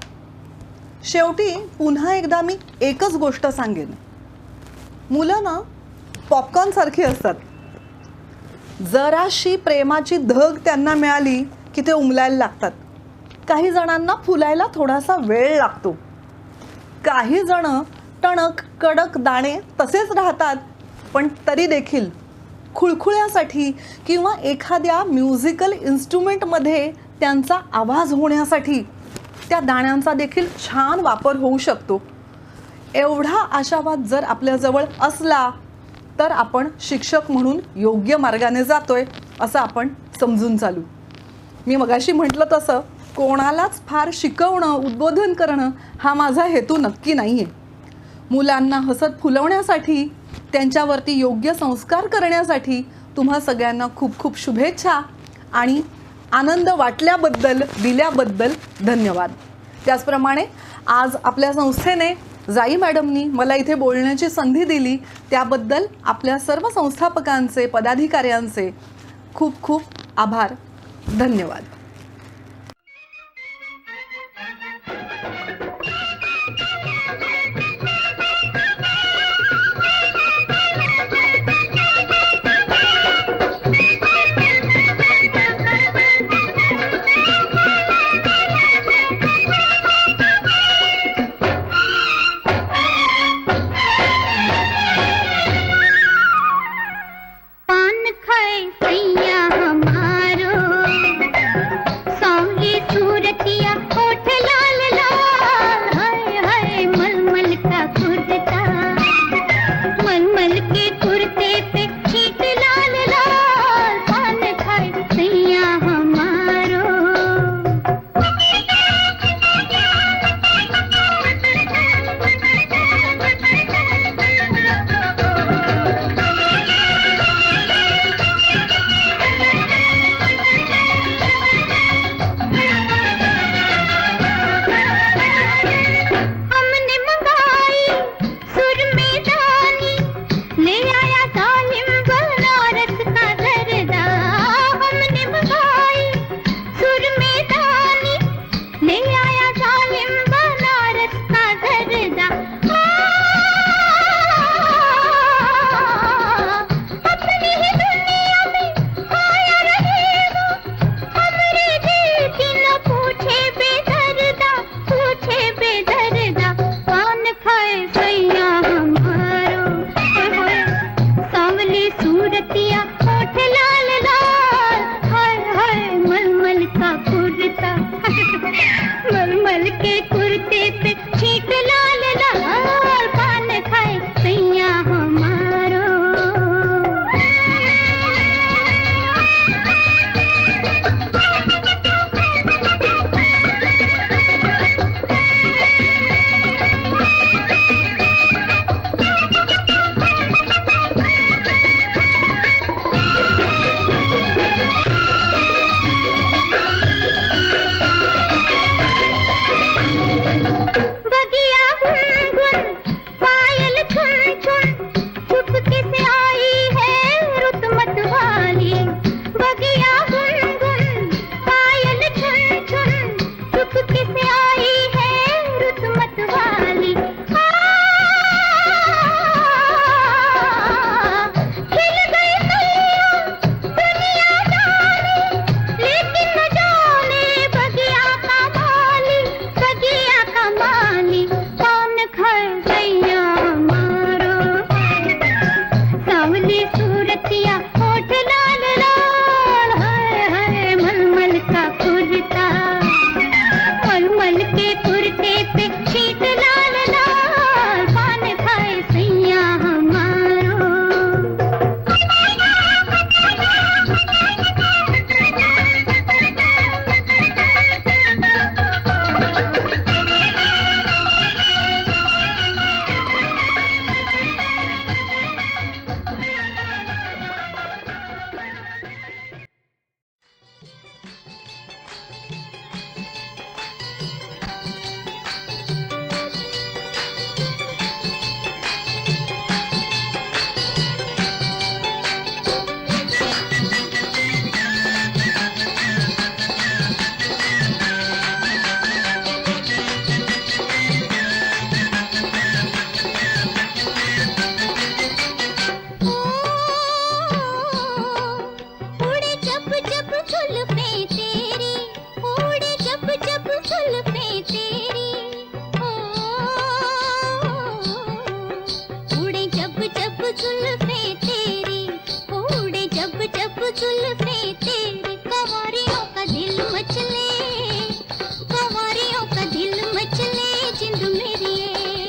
शेवटी पुन्हा एकदा मी एकच गोष्ट सांगेन, मुलं ना पॉपकॉर्नसारखी असतात. जराशी प्रेमाची धग त्यांना मिळाली की ते उमलायला लागतात. काही जणांना फुलायला थोडासा वेळ लागतो. काही जण टणक कडक दाणे तसेच राहतात, पण तरी देखील खुळखुळ्यासाठी किंवा एखाद्या म्युझिकल इन्स्ट्रुमेंटमध्ये त्यांचा आवाज होण्यासाठी त्या दाण्यांचा देखील छान वापर होऊ शकतो. एवढा आशावाद जर आपल्याजवळ असला तर आपण शिक्षक म्हणून योग्य मार्गाने जातोय असं आपण समजून चालू. मी मगाशी म्हटलं तसं कोणालाच फार शिकवणं, उद्बोधन करणं हा माझा हेतू नक्की नाही आहे. मुलांना हसत फुलवण्यासाठी, त्यांच्यावरती योग्य संस्कार करण्यासाठी तुम्हा सगळ्यांना खूप खूप शुभेच्छा आणि आनंद वाटल्याबद्दल, दिल्याबद्दल धन्यवाद. त्याचप्रमाणे आज आपल्या संस्थेने जाई मॅडमनी मला इथे बोलण्याची संधी दिली, त्याबद्दल आपल्या सर्व संस्थापकांचे, पदाधिकाऱ्यांचे खूप खूप आभार. धन्यवाद. पान खाए सैया हमारो, सांवली सूरतिया होठ लाल लाल, हाय हाय मलमल का कुर्ता, मलमल के कुर्ते पे छींट लाल लाल, पान खाए सैया हमारो. हमने मंगाई सुरमेदानी, ले आया जालिम बनारस का जरदा. हमने मंगाई सुरमेदानी, ले आया जालिम बनारस का जरदा. अपनी ही दुनिया में आया रहे वो, हमरे दिल की न पूछे बेदर्दा, पूछे बेदर्दा. पान खाए सैया हमारो, सांवली सूरतिया होठ लाल लाल, हाय हाय मलमल का कुर्ता, मलमल के कुर्ते पे छींट लाल लाल, पान खाए सैया हमारो. बगिया गुनगुन पायल छुन छुन, चुपके से आई है रुत मतवाली. बगिया गुनगुन पायल छुन छुन, चुपके से आई है रुत मतवाली. खिल गई कलियां दुनिया जाने, लेकिन न जाने बगिया का माली, बगिया का माली. पान खाए सैया हमारो, सांवली सूरतिया होठ लाल लाल, हाय हाय मलमल का कुर्ता, मलमल के कुर्ते पे छींट लाल लाल, पान खाए सैया हमारो. उड़े जब जब जुल्फे तेरी, उड़े जब जब जुल्फे तेरी, उड़े जब जब जुल्फे तेरी, उड़े जब जब जुल्फे तेरी. कंवरियों का दिल मचले, कंवरियों का दिल मचले, जिंद मेरी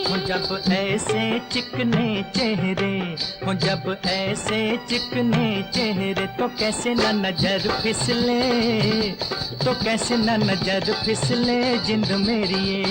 हो जब ऐसे चिकने चेहरे, हो जब ऐसे चिकने चेहरे, तो कैसे न नजर फिसले, तो कैसे न नजर फिसले, जिंद मेरी ये.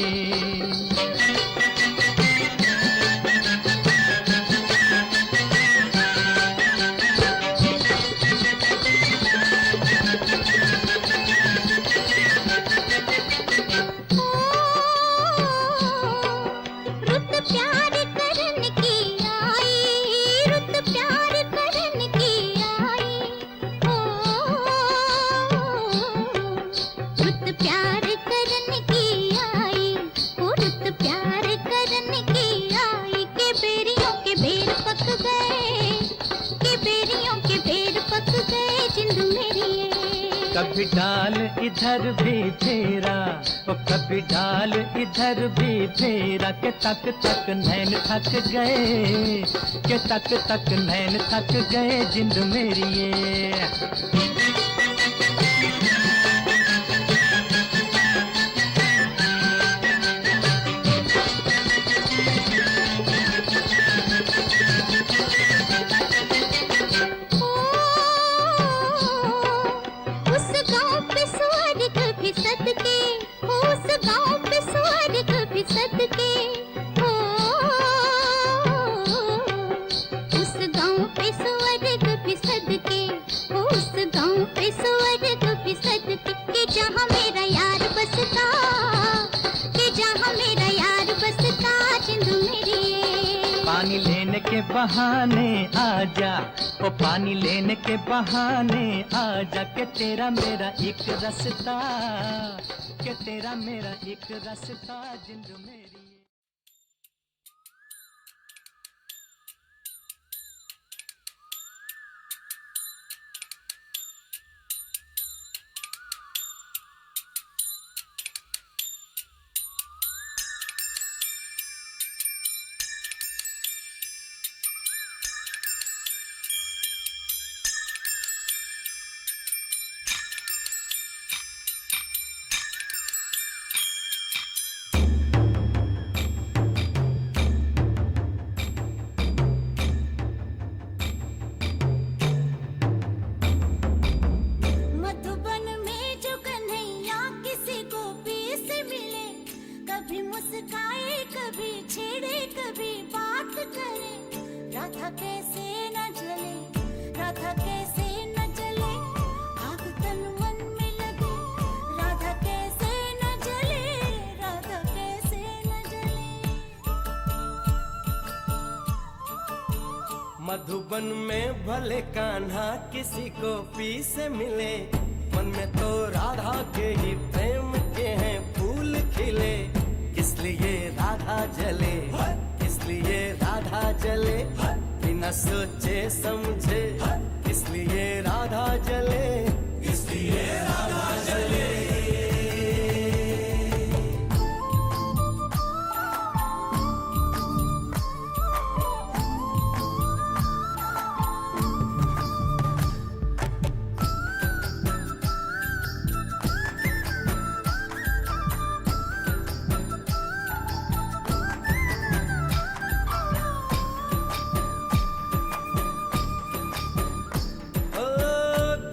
कभी डाल इधर भी फेरा, ओ कभी डाल इधर भी फेरा, के तक तक नैन थक गए, के तक तक नैन थक गए जिंद मेरी ये। उस गांव पे स्वर्ग भी सदके, उस गांव पे स्वर्ग भी सदके, ओ उस गांव पे स्वर्ग भी सदके, उस गांव पे स्वर्ग भी सदके, कि जहां मेरा यार बसता, कि जहां मेरा यार बसता जिंद मेरी ये। पानी लेने के बहाने आजा, ओ पानी लेने के बहाने आजा, के तेरा मेरा एक रास्ता, के तेरा मेरा एक रास्ता जिंद मेरी। मधुबन में जो कन्हैया किसी गोपी से मिले, कभी मुस्काए कभी छेड़े कभी बात करे, राधा कैसे न जले, राधा कैसे न जले, आग तन मन में लगे, राधा कैसे न जले, राधा कैसे न जले। मधुबन में भले कान्हा किसी गोपी से मिले, मन में तो राधा के ही प्रेम के हैं फूल खिले, इसलिए राधा जले, इसलिए राधा जले, बिना सोचे समझे, इसलिए राधा जले, इसलिए राधा जले।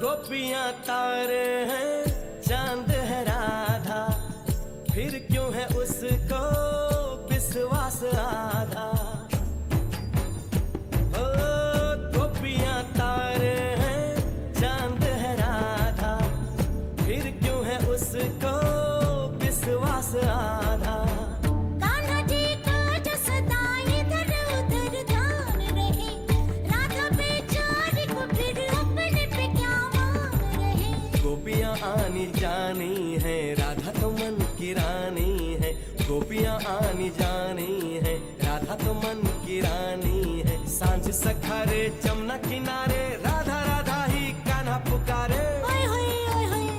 गोपियां तारे हैं चांद है राधा, फिर क्यों है उसको विश्वास आधा। ओ गोपियां तारे हैं चांद है राधा, फिर क्यों है उसको विश्वास आधा। कान्हा जी का जो सदा इधर उधर ध्यान रहे, राधा बेचारी को फिर अपने पे क्या मान रहे। गोपियां आनी जानी है, राधा तो मन की रानी है, गोपियां आनी जानी है, राधा तो मन की रानी है। सांझ सखारे जमुना किनारे, राधा राधा ही कान्हा पुकारे। ओए होए ओए होए,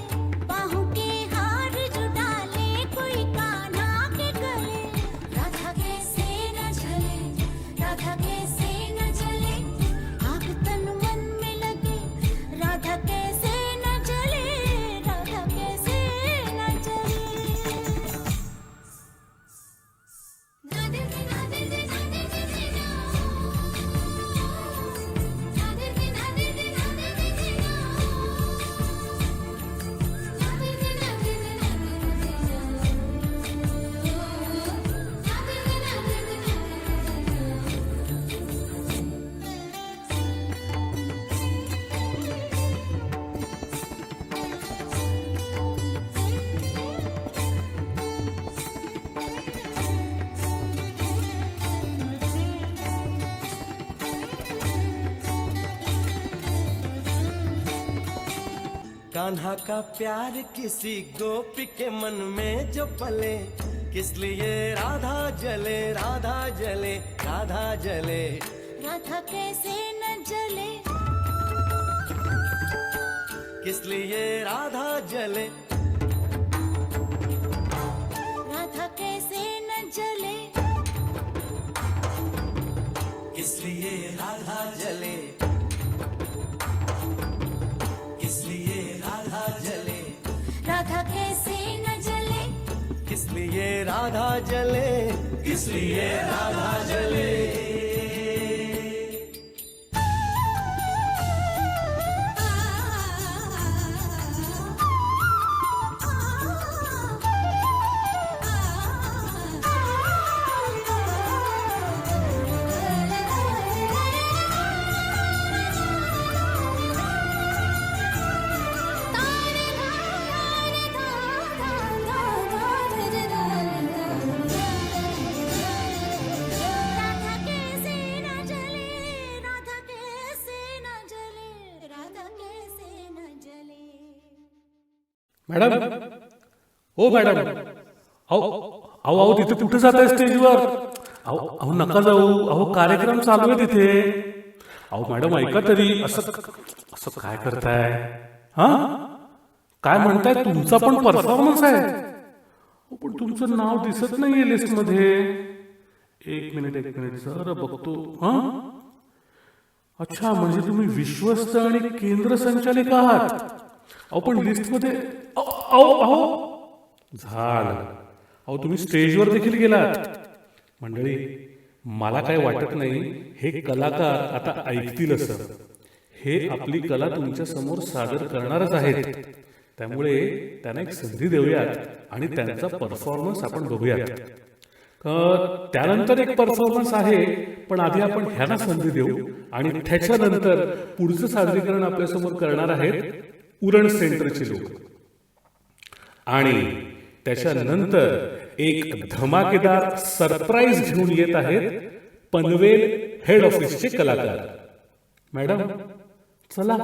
बाहों के हार जो डाले कोई कान्हा के गले, राधा कैसे न जले, राधा कैसे न जले, आग तन मन में लगे, राधा कैसे न जले, राधा कैसे न जले। राधे राधे राधे राधे राधे कान्हा का प्यार किसी गोपी के मन में जो पले, किस लिए राधा जले, राधा जले, राधा जले। राधा कैसे न जले, किस लिए राधा जले, राधा कैसे न जले, किस लिए राधा जले, किस लिए राधा जले, राधा कैसे न जले, किस लिए राधा जले, किस लिए राधा जले। राधा कैसे न जले, राधा कैसे न जले, राधा कैसे न जले। मॅडम, ओ मॅडम, अहो अहो अहो तिथे कुठे जात आहे स्टेजवर? अहो अहो नका जाऊ, अहो कार्यक्रम चालू आहे तिथे. अहो मॅडम ऐका तरी, असं असं काय करताय? हा काय म्हणताय? तुमचा पण परफॉर्मन्स आहे. अहो, पण तुमचं नाव दिसत नाहीये लिस्ट मध्ये. एक मिनिट सर बघतो. हा अच्छा, म्हणजे तुम्ही विश्वस्त आणि केंद्र संचालिका आहात. अहो पण लिस्ट मध्ये अहो अहो झालं. अहो तुम्ही स्टेजवर देखील गेलात. मंडळी, मला काय वाटत नाही हे कलाकार आता ऐकतील असं. हे आपली कला तुमच्या समोर सादर करणारच आहेत. त्यामुळे त्यांना एक संधी देऊयात आणि त्यांचा परफॉर्मन्स आपण बघूयात. त्यानंतर एक परफॉर्मन्स आहे, पण आधी आपण ह्यांना संधी देऊ आणि त्याच्यानंतर पुढचं सादरीकरण आपल्यासमोर करणार आहेत उरण सेंटरचे लोक. आणि त्याच्यानंतर एक धमाकेदार सरप्राईज घेऊन येत आहेत पनवेल हेड ऑफिसचे कलाकार. मॅडम चला.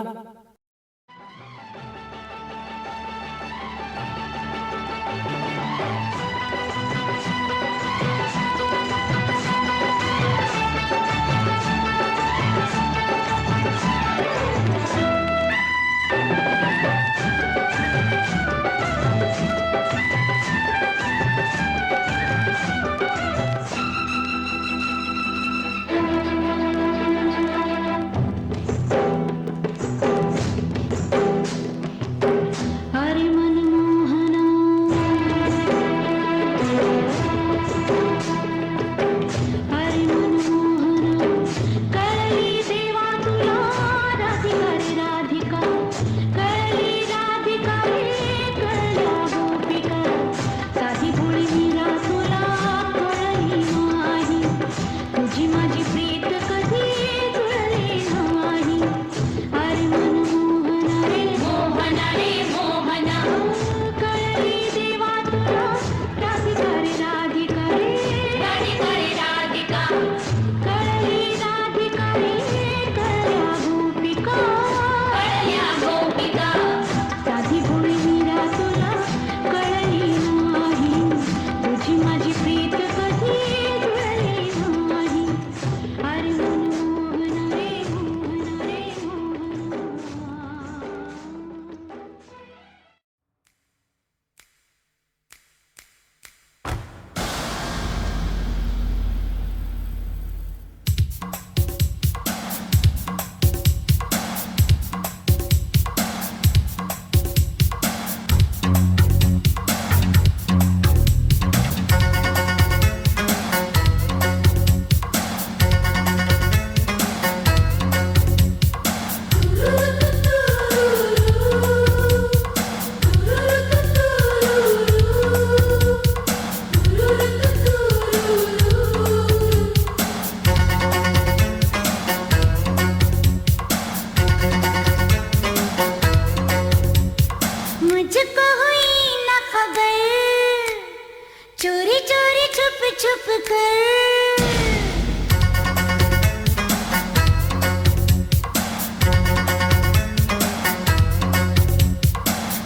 छुप कर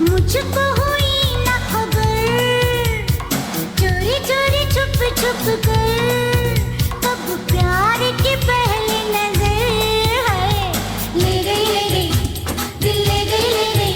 मुझको हुई ना खबर चोरी चोरी छुप छुप कर कब प्यार की पहली नजर है ले गई दिल ले गई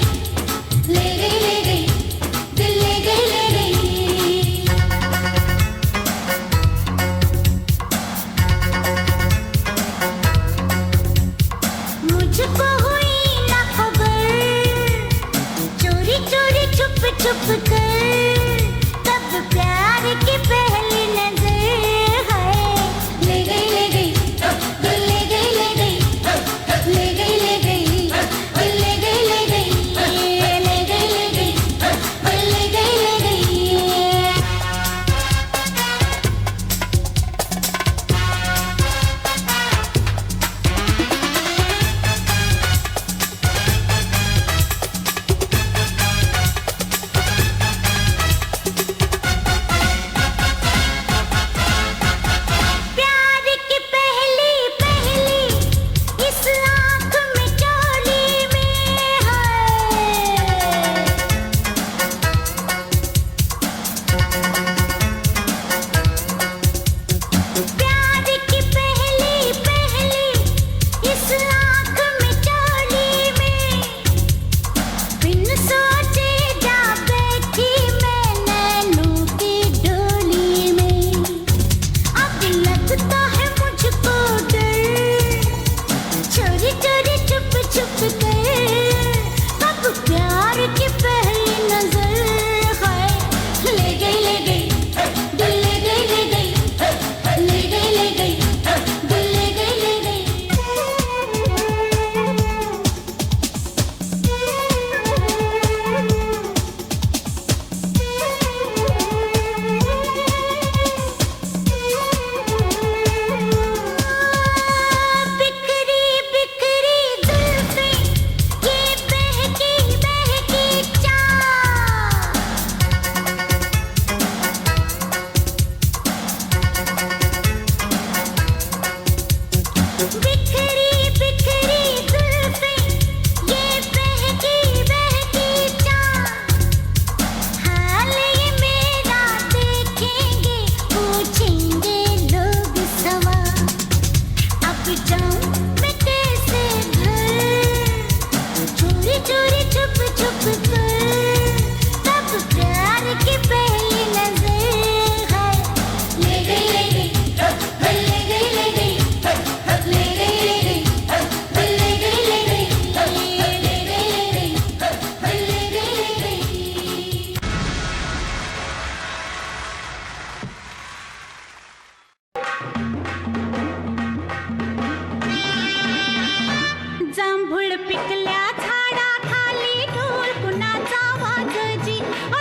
पिकल्या झाडाखाली ढोल कुणाचा वाजजी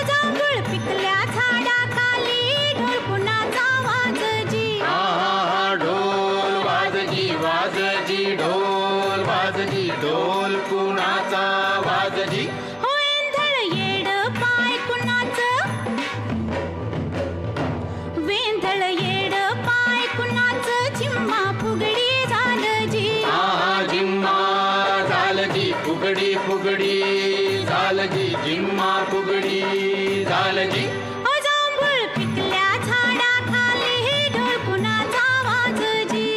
जांभूळ पिकल्या झाडाखाली ढोल कुणाचा वाजजी ढोल वाजजी वाजजी ढोल वाजजी ढोल कुणाचा वाजजी हो वेंधळ येड पाय कुणाचं वेंधळ येड पाय कुणाचं झिम्मा फुगडी झालजी जिम्मा झालजी फुगडी फुगडी झालजी जिम्मा फुगडी झालजी जांभूळ पिकल्या झाडाखाली ढोल कुणाचा वाजजी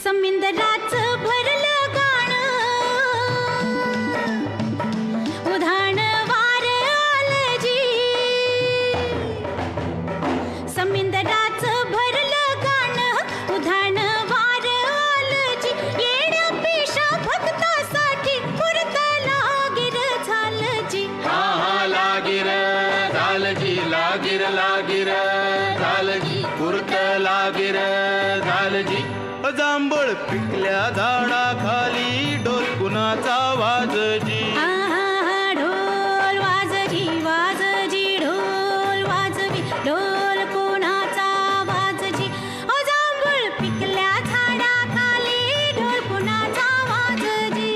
समिंदराचं भरलं गाणं उधाण वार आलजी समिंदराचं भरलं गाणं उधाण वार आलजी येड्या पेशा भक्तासाठी पुरत लागिर झालजी लागिर झालजी लागिर लागिर झालजी कुर्त लागिर झालजी जांभळ पिकल्या झाडाखाली ढोल कुणाचा वाजजी ढोल वाजजी वाजजी ढोल वाजवी ढोल कोणाचा वाजजी जांभूळ पिकल्या झाडाखाली ढोल कुणाचा वाजजी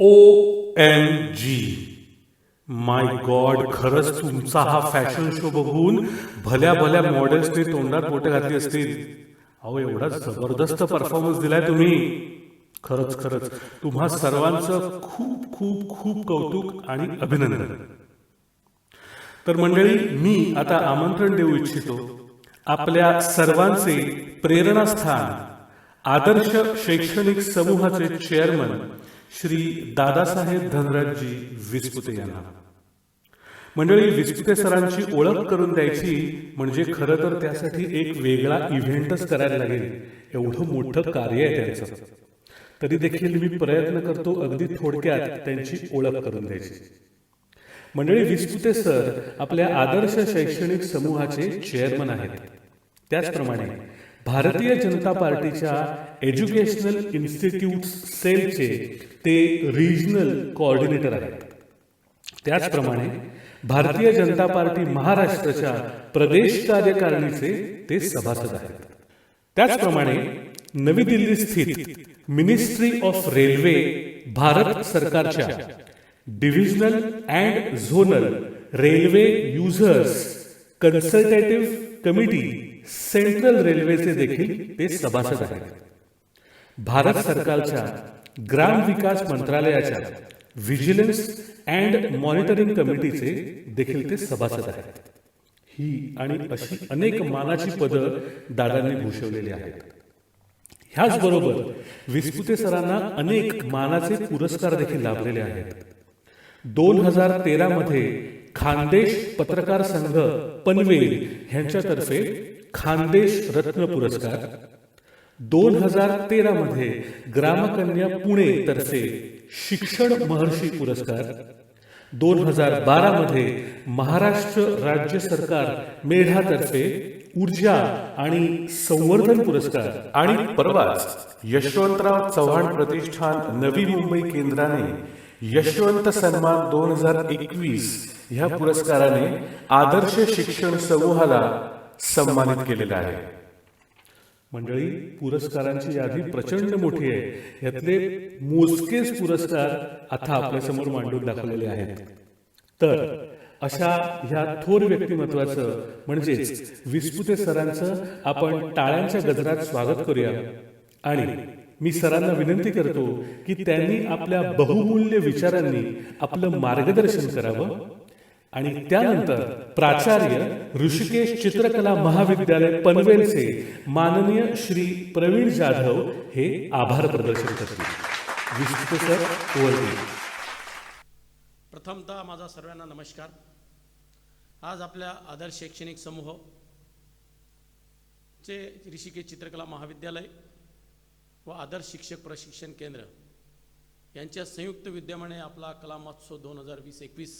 OMG माय गॉड, खरंच तुमचा हा फॅशन शो बघून भल्या भल्या मॉडेल्सने तोंडात बोटं घातली असतील. अहो, एवढा जबरदस्त परफॉर्मन्स दिलाय तुम्ही. खरंच खरंच तुम्हा सर्वांचं खूप खूप खूप कौतुक आणि अभिनंदन. तर मंडळी, मी आता आमंत्रण देऊ इच्छितो आपल्या सर्वांचे प्रेरणास्थान आदर्श शैक्षणिक समूहाचे चेअरमन श्री दादासाहेब धनराजजी विस्पुते यांना. मंडळी, विस्पुते सरांची ओळख करून द्यायची म्हणजे खरं तर त्यासाठी एक वेगळा इव्हेंटच करायला लागेल. एवढं मोठं कार्य आहे त्यांचं. तरी देखील मी प्रयत्न करतो अगदी थोडक्यात त्यांची ओळख करून द्यायची. मंडळी, विस्पुते सर आपल्या आदर्श शैक्षणिक समूहाचे चेअरमन आहेत. त्याचप्रमाणे भारतीय जनता पार्टीच्या एज्युकेशनल इन्स्टिट्यूट सेलचे ते रिजनल कोऑर्डिनेटर आहेत. त्याचप्रमाणे भारतीय जनता पार्टी महाराष्ट्राच्या प्रदेश कार्यकारिणीचे ते सभासद आहेत. त्याचप्रमाणे नवी दिल्ली स्थित मिनिस्ट्री ऑफ रेल्वे भारत सरकारच्या divisional and zonal railway users consultative committee central रेल्वेचे देखील ते सभासद आहेत. भारत सरकारच्या ग्राम विकास मंत्रालयाच्या व्हिजिलन्स अँड मॉनिटरिंग कमिटीचे देखील ते सभासद आहेत. ही आणि अशी अनेक मानाची पदं दादांनी भूषवलेली आहेत. ह्याचबरोबर विस्पुते सरांना अनेक मानाचे पुरस्कार देखील लाभलेले आहेत. 2013 मध्ये खानदेश पत्रकार संघ पनवेल यांच्यातर्फे खानदेश रत्न पुरस्कार, 2013 मध्ये ग्रामकन्या पुणे तर्फे शिक्षण महर्षी पुरस्कार, 2012 मध्ये महाराष्ट्र राज्य सरकार मेढातर्फे ऊर्जा आणि संवर्धन पुरस्कार आणि परवाच यशवंतराव चव्हाण प्रतिष्ठान नवी मुंबई केंद्राने यशवंत सन्मान 2021 ह्या पुरस्काराने आदर्श शिक्षण समूहाला सन्मानित केलेला आहे. मंडळी, पुरस्कारांची यादी प्रचंड मोठी आहे. यातले मोजकेच पुरस्कार आता आपल्या समोर मांडून दाखवलेले आहेत. तर अशा ह्या थोर व्यक्तिमत्वाचं म्हणजेच विस्पुते सरांचं आपण टाळ्यांच्या गजरात स्वागत करूया. आणि मी सरांना विनंती करतो की त्यांनी आपल्या बहुमूल्य विचारांनी आपलं मार्गदर्शन करावं. आणि त्यानंतर प्राचार्य ऋषिकेश चित्रकला महाविद्यालय पनवेलचे माननीय श्री प्रवीण जाधव हे आभार प्रदर्शन करतील. विस्तृत सर ओव्हर. प्रथमतः माझा सर्वांना नमस्कार. आज आपल्या आदर्श शैक्षणिक समूह चे ऋषिकेश चित्रकला महाविद्यालय व आदर्श शिक्षक प्रशिक्षण केंद्र यांच्या संयुक्त विद्यमाने आपला कला महोत्सव 2020-21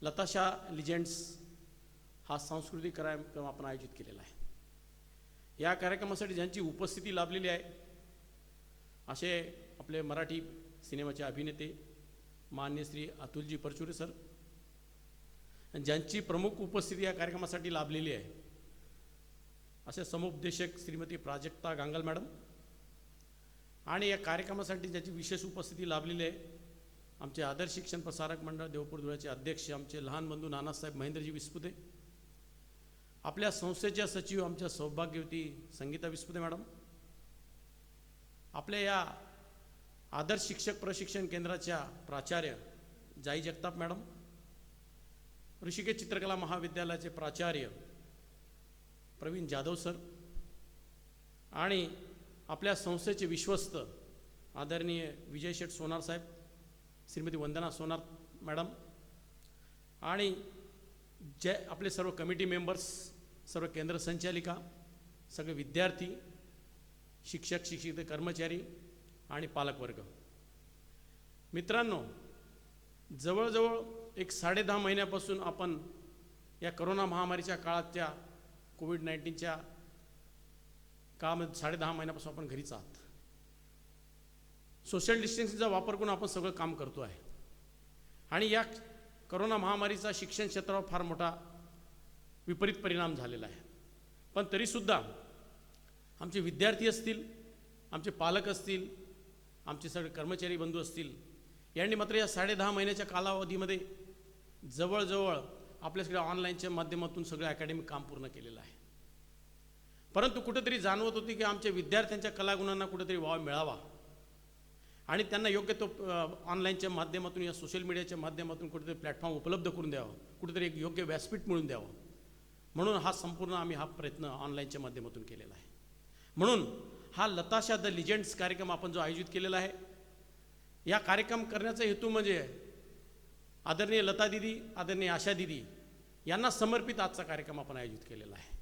लताशा लिजेंड्स हा सांस्कृतिक कार्यक्रम आपण आयोजित केलेला आहे. या कार्यक्रमासाठी ज्यांची उपस्थिती लाभलेली आहे असे आपले मराठी सिनेमाचे अभिनेते मान्य श्री अतुलजी परचुरे सर, ज्यांची प्रमुख उपस्थिती या कार्यक्रमासाठी लाभलेली आहे असे समुपदेशक श्रीमती प्राजक्ता गांगल मॅडम, आणि या कार्यक्रमासाठी ज्याची विशेष उपस्थिती लाभलेली आहे आमचे आदर्श शिक्षण प्रसारक मंडळ देवपूर धुळ्याचे अध्यक्ष आमचे लहान बंधू नानासाहेब महेंद्रजी विस्पुते, आपल्या संस्थेच्या सचिव आमच्या सौभाग्यवती संगीता विस्पुते मॅडम, आपल्या या आदर्श शिक्षक प्रशिक्षण केंद्राच्या प्राचार्य जाई जगताप मॅडम, ऋषिकेश चित्रकला महाविद्यालयाचे प्राचार्य प्रवीण जाधव सर, आणि आपल्या संस्थेचे विश्वस्त आदरणीय विजय शेठ सोनार साहेब, श्रीमती वंदना सोनार मॅडम, आणि जे आपले सर्व कमिटी मेंबर्स, सर्व केंद्र संचालिका, सगळे विद्यार्थी, शिक्षक शिक्षित कर्मचारी आणि पालकवर्ग. मित्रांनो, जवळजवळ 10.5 महिन्यापासून आपण या करोना महामारीच्या काळाच्या कोविड-19च्या काळामध्ये 10.5 महिन्यापासून आपण घरीच आहात. सोशल डिस्टन्सिंगचा वापर करून आपण सगळं काम करतो आहे, आणि या करोना महामारीचा शिक्षण क्षेत्रावर फार मोठा विपरीत परिणाम झालेला आहे. पण तरीसुद्धा आमचे विद्यार्थी असतील, आमचे पालक असतील, आमचे सगळे कर्मचारी बंधू असतील, यांनी मात्र या 10.5 महिन्याच्या कालावधीमध्ये जवळजवळ आपल्याकडे ऑनलाईनच्या माध्यमातून सगळं अकॅडमिक काम पूर्ण केलेलं आहे. परंतु कुठेतरी जाणवत होती की आमच्या विद्यार्थ्यांच्या कलागुणांना कुठेतरी वाव मिळावा आणि त्यांना योग्य तो ऑनलाईनच्या माध्यमातून या सोशल मीडियाच्या माध्यमातून कुठेतरी प्लॅटफॉर्म उपलब्ध करून द्यावा, कुठेतरी एक योग्य व्यासपीठ मिळून द्यावं, म्हणून आम्ही हा प्रयत्न ऑनलाईनच्या माध्यमातून केलेला आहे. म्हणून हा लताशा द लिजेंड्स कार्यक्रम आपण जो आयोजित केलेला आहे, या कार्यक्रम करण्याचा हेतू म्हणजे आदरणीय लता दिदी, आदरणीय आशा दिदी यांना समर्पित आजचा कार्यक्रम आपण आयोजित केलेला आहे.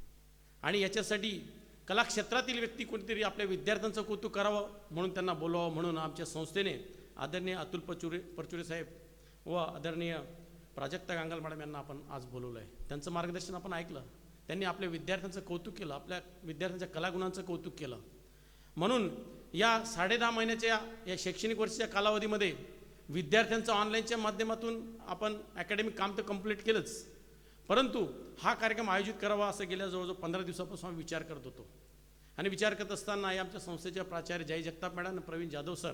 आणि याच्यासाठी कला क्षेत्रातील व्यक्ती कोणीतरी आपल्या विद्यार्थ्यांचं कौतुक करावं म्हणून त्यांना बोलवावं, म्हणून आमच्या संस्थेने आदरणीय अतुल परचुरे साहेब व आदरणीय प्राजक्ता गांगल मॅडम यांना आपण आज बोलवलं आहे. त्यांचं मार्गदर्शन आपण ऐकलं, त्यांनी आपल्या विद्यार्थ्यांचं कौतुक केलं, आपल्या विद्यार्थ्यांच्या कलागुणांचं कौतुक केलं. म्हणून या 10.5 महिन्याच्या या शैक्षणिक वर्षाच्या कालावधीमध्ये विद्यार्थ्यांचं ऑनलाईनच्या माध्यमातून आपण अकॅडमिक काम तर कंप्लीट केलंच, परंतु हा कार्यक्रम आयोजित करावा असं गेल्या जवळजवळ 15 दिवसापासून आम्ही विचार करत होतो. आणि विचार करत असताना आमच्या संस्थेच्या प्राचार्य जाई जगताप मॅडम, प्रवीण जाधव सर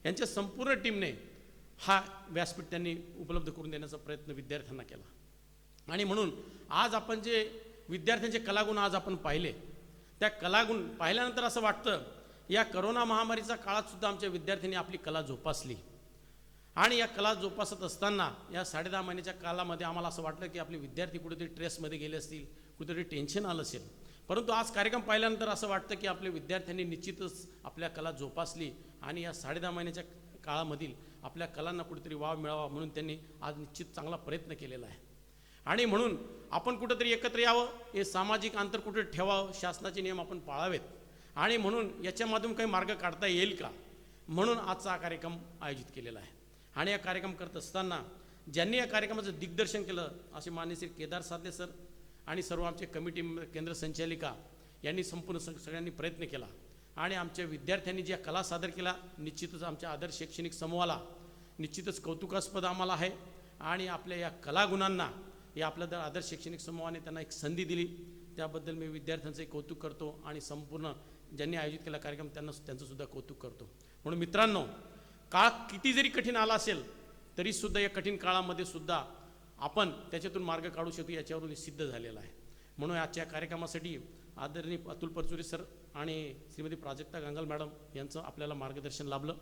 यांच्या संपूर्ण टीमने हा व्यासपीठ त्यांनी उपलब्ध करून देण्याचा प्रयत्न विद्यार्थ्यांना केला. आणि म्हणून आज आपण जे विद्यार्थ्यांचे कलागुण आज आपण पाहिले, त्या कलागुण पाहिल्यानंतर असं वाटतं या करोना महामारीच्या काळात सुद्धा आमच्या विद्यार्थ्यांनी आपली कला जोपासली. आणि या कला जोपासत असताना या 10.5 महिन्याच्या कालामध्ये आम्हाला असं वाटलं की आपले विद्यार्थी कुठेतरी स्ट्रेसमध्ये गेले असतील, कुठेतरी टेन्शन आलं असेल, परंतु आज कार्यक्रम पाहिल्यानंतर असं वाटतं की आपल्या विद्यार्थ्यांनी निश्चितच आपल्या कला जोपासली आणि या 10.5 महिन्याच्या काळामधील आपल्या कलांना कुठेतरी वाव मिळावा म्हणून त्यांनी आज निश्चित चांगला प्रयत्न केलेला आहे. आणि म्हणून आपण कुठेतरी एकत्र यावं, हे सामाजिक अंतर कुठे ठेवावं, शासनाचे नियम आपण पाळावेत, आणि म्हणून याच्यामधून काही मार्ग काढता येईल का म्हणून आजचा हा कार्यक्रम आयोजित केलेला आहे. आणि हा कार्यक्रम करत असताना ज्यांनी या कार्यक्रमाचं दिग्दर्शन केलं असे मान्य श्री केदार साधले सर आणि सर्व आमचे कमिटी केंद्र संचालिका यांनी संपूर्ण सगळ्यांनी प्रयत्न केला. आणि आमच्या विद्यार्थ्यांनी ज्या कला सादर केला निश्चितच आमच्या आदर्श शैक्षणिक समूहाला निश्चितच कौतुकास्पद आम्हाला आहे. आणि आपल्या या कलागुणांना या आपल्या आदर्श शैक्षणिक समूहाने त्यांना एक संधी दिली, त्याबद्दल मी विद्यार्थ्यांचे कौतुक करतो आणि संपूर्ण ज्यांनी आयोजित केला कार्यक्रम त्यांचं सुद्धा कौतुक करतो. म्हणून मित्रांनो, काळ किती जरी कठीण आला असेल तरीसुद्धा या कठीण काळामध्ये सुद्धा आपण त्याच्यातून मार्ग काढू शकतो याच्यावरून सिद्ध झालेला आहे. म्हणून आजच्या कार्यक्रमासाठी आदरणीय अतुल परचुरे सर आणि श्रीमती प्राजक्ता गांगल मॅडम यांचं आपल्याला मार्गदर्शन लाभलं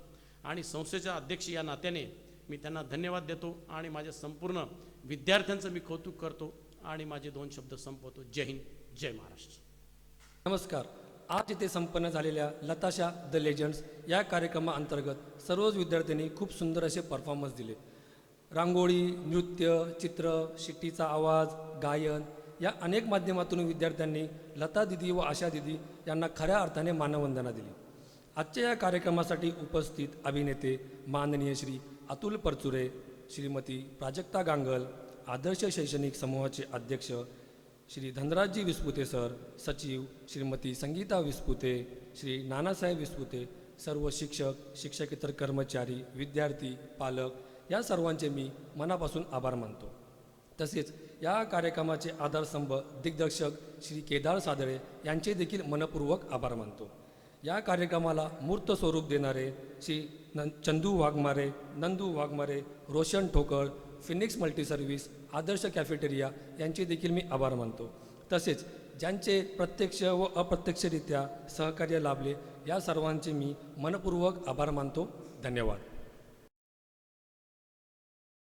आणि संस्थेचा अध्यक्ष या नात्याने मी त्यांना धन्यवाद देतो आणि माझ्या संपूर्ण विद्यार्थ्यांचं मी कौतुक करतो आणि माझे 2 शब्द संपवतो. जय हिंद, जय महाराष्ट्र. नमस्कार. आज इथे संपन्न झालेल्या लताशा द लेजंड्स या कार्यक्रमाअंतर्गत सर्वच विद्यार्थ्यांनी खूप सुंदर असे परफॉर्मन्स दिले. रांगोळी, नृत्य, चित्र, शिट्टीचा आवाज, गायन या अनेक माध्यमातून विद्यार्थ्यांनी लता दिदी व आशा दिदी यांना खऱ्या अर्थाने मानवंदना दिली. आजच्या या कार्यक्रमासाठी उपस्थित अभिनेते माननीय श्री अतुल परचुरे, श्रीमती प्राजक्ता गांगल, आदर्श शैक्षणिक समूहाचे अध्यक्ष श्री धनराजजी विस्पुते सर, सचिव श्रीमती संगीता विस्पुते, श्री नानासाहेब विस्पुते, सर्व शिक्षक, शिक्षकेतर कर्मचारी, विद्यार्थी, पालक या सर्वांचे मी मनापासून आभार मानतो. तसेच या कार्यक्रमाचे आधारस्तंभ दिग्दर्शक श्री केदार सादळे यांचे देखील मनपूर्वक आभार मानतो. या कार्यक्रमाला मूर्त स्वरूप देणारे श्री चंदू वाघमारे, नंदू वाघमारे, रोशन ठोकळ, फिनिक्स मल्टी सर्व्हिस, आदर्श कॅफेटेरिया यांचे देखील मी आभार मानतो. तसेच ज्यांचे प्रत्यक्ष व अप्रत्यक्षरित्या सहकार्य लाभले या सर्वांचे मी मनपूर्वक आभार मानतो. धन्यवाद.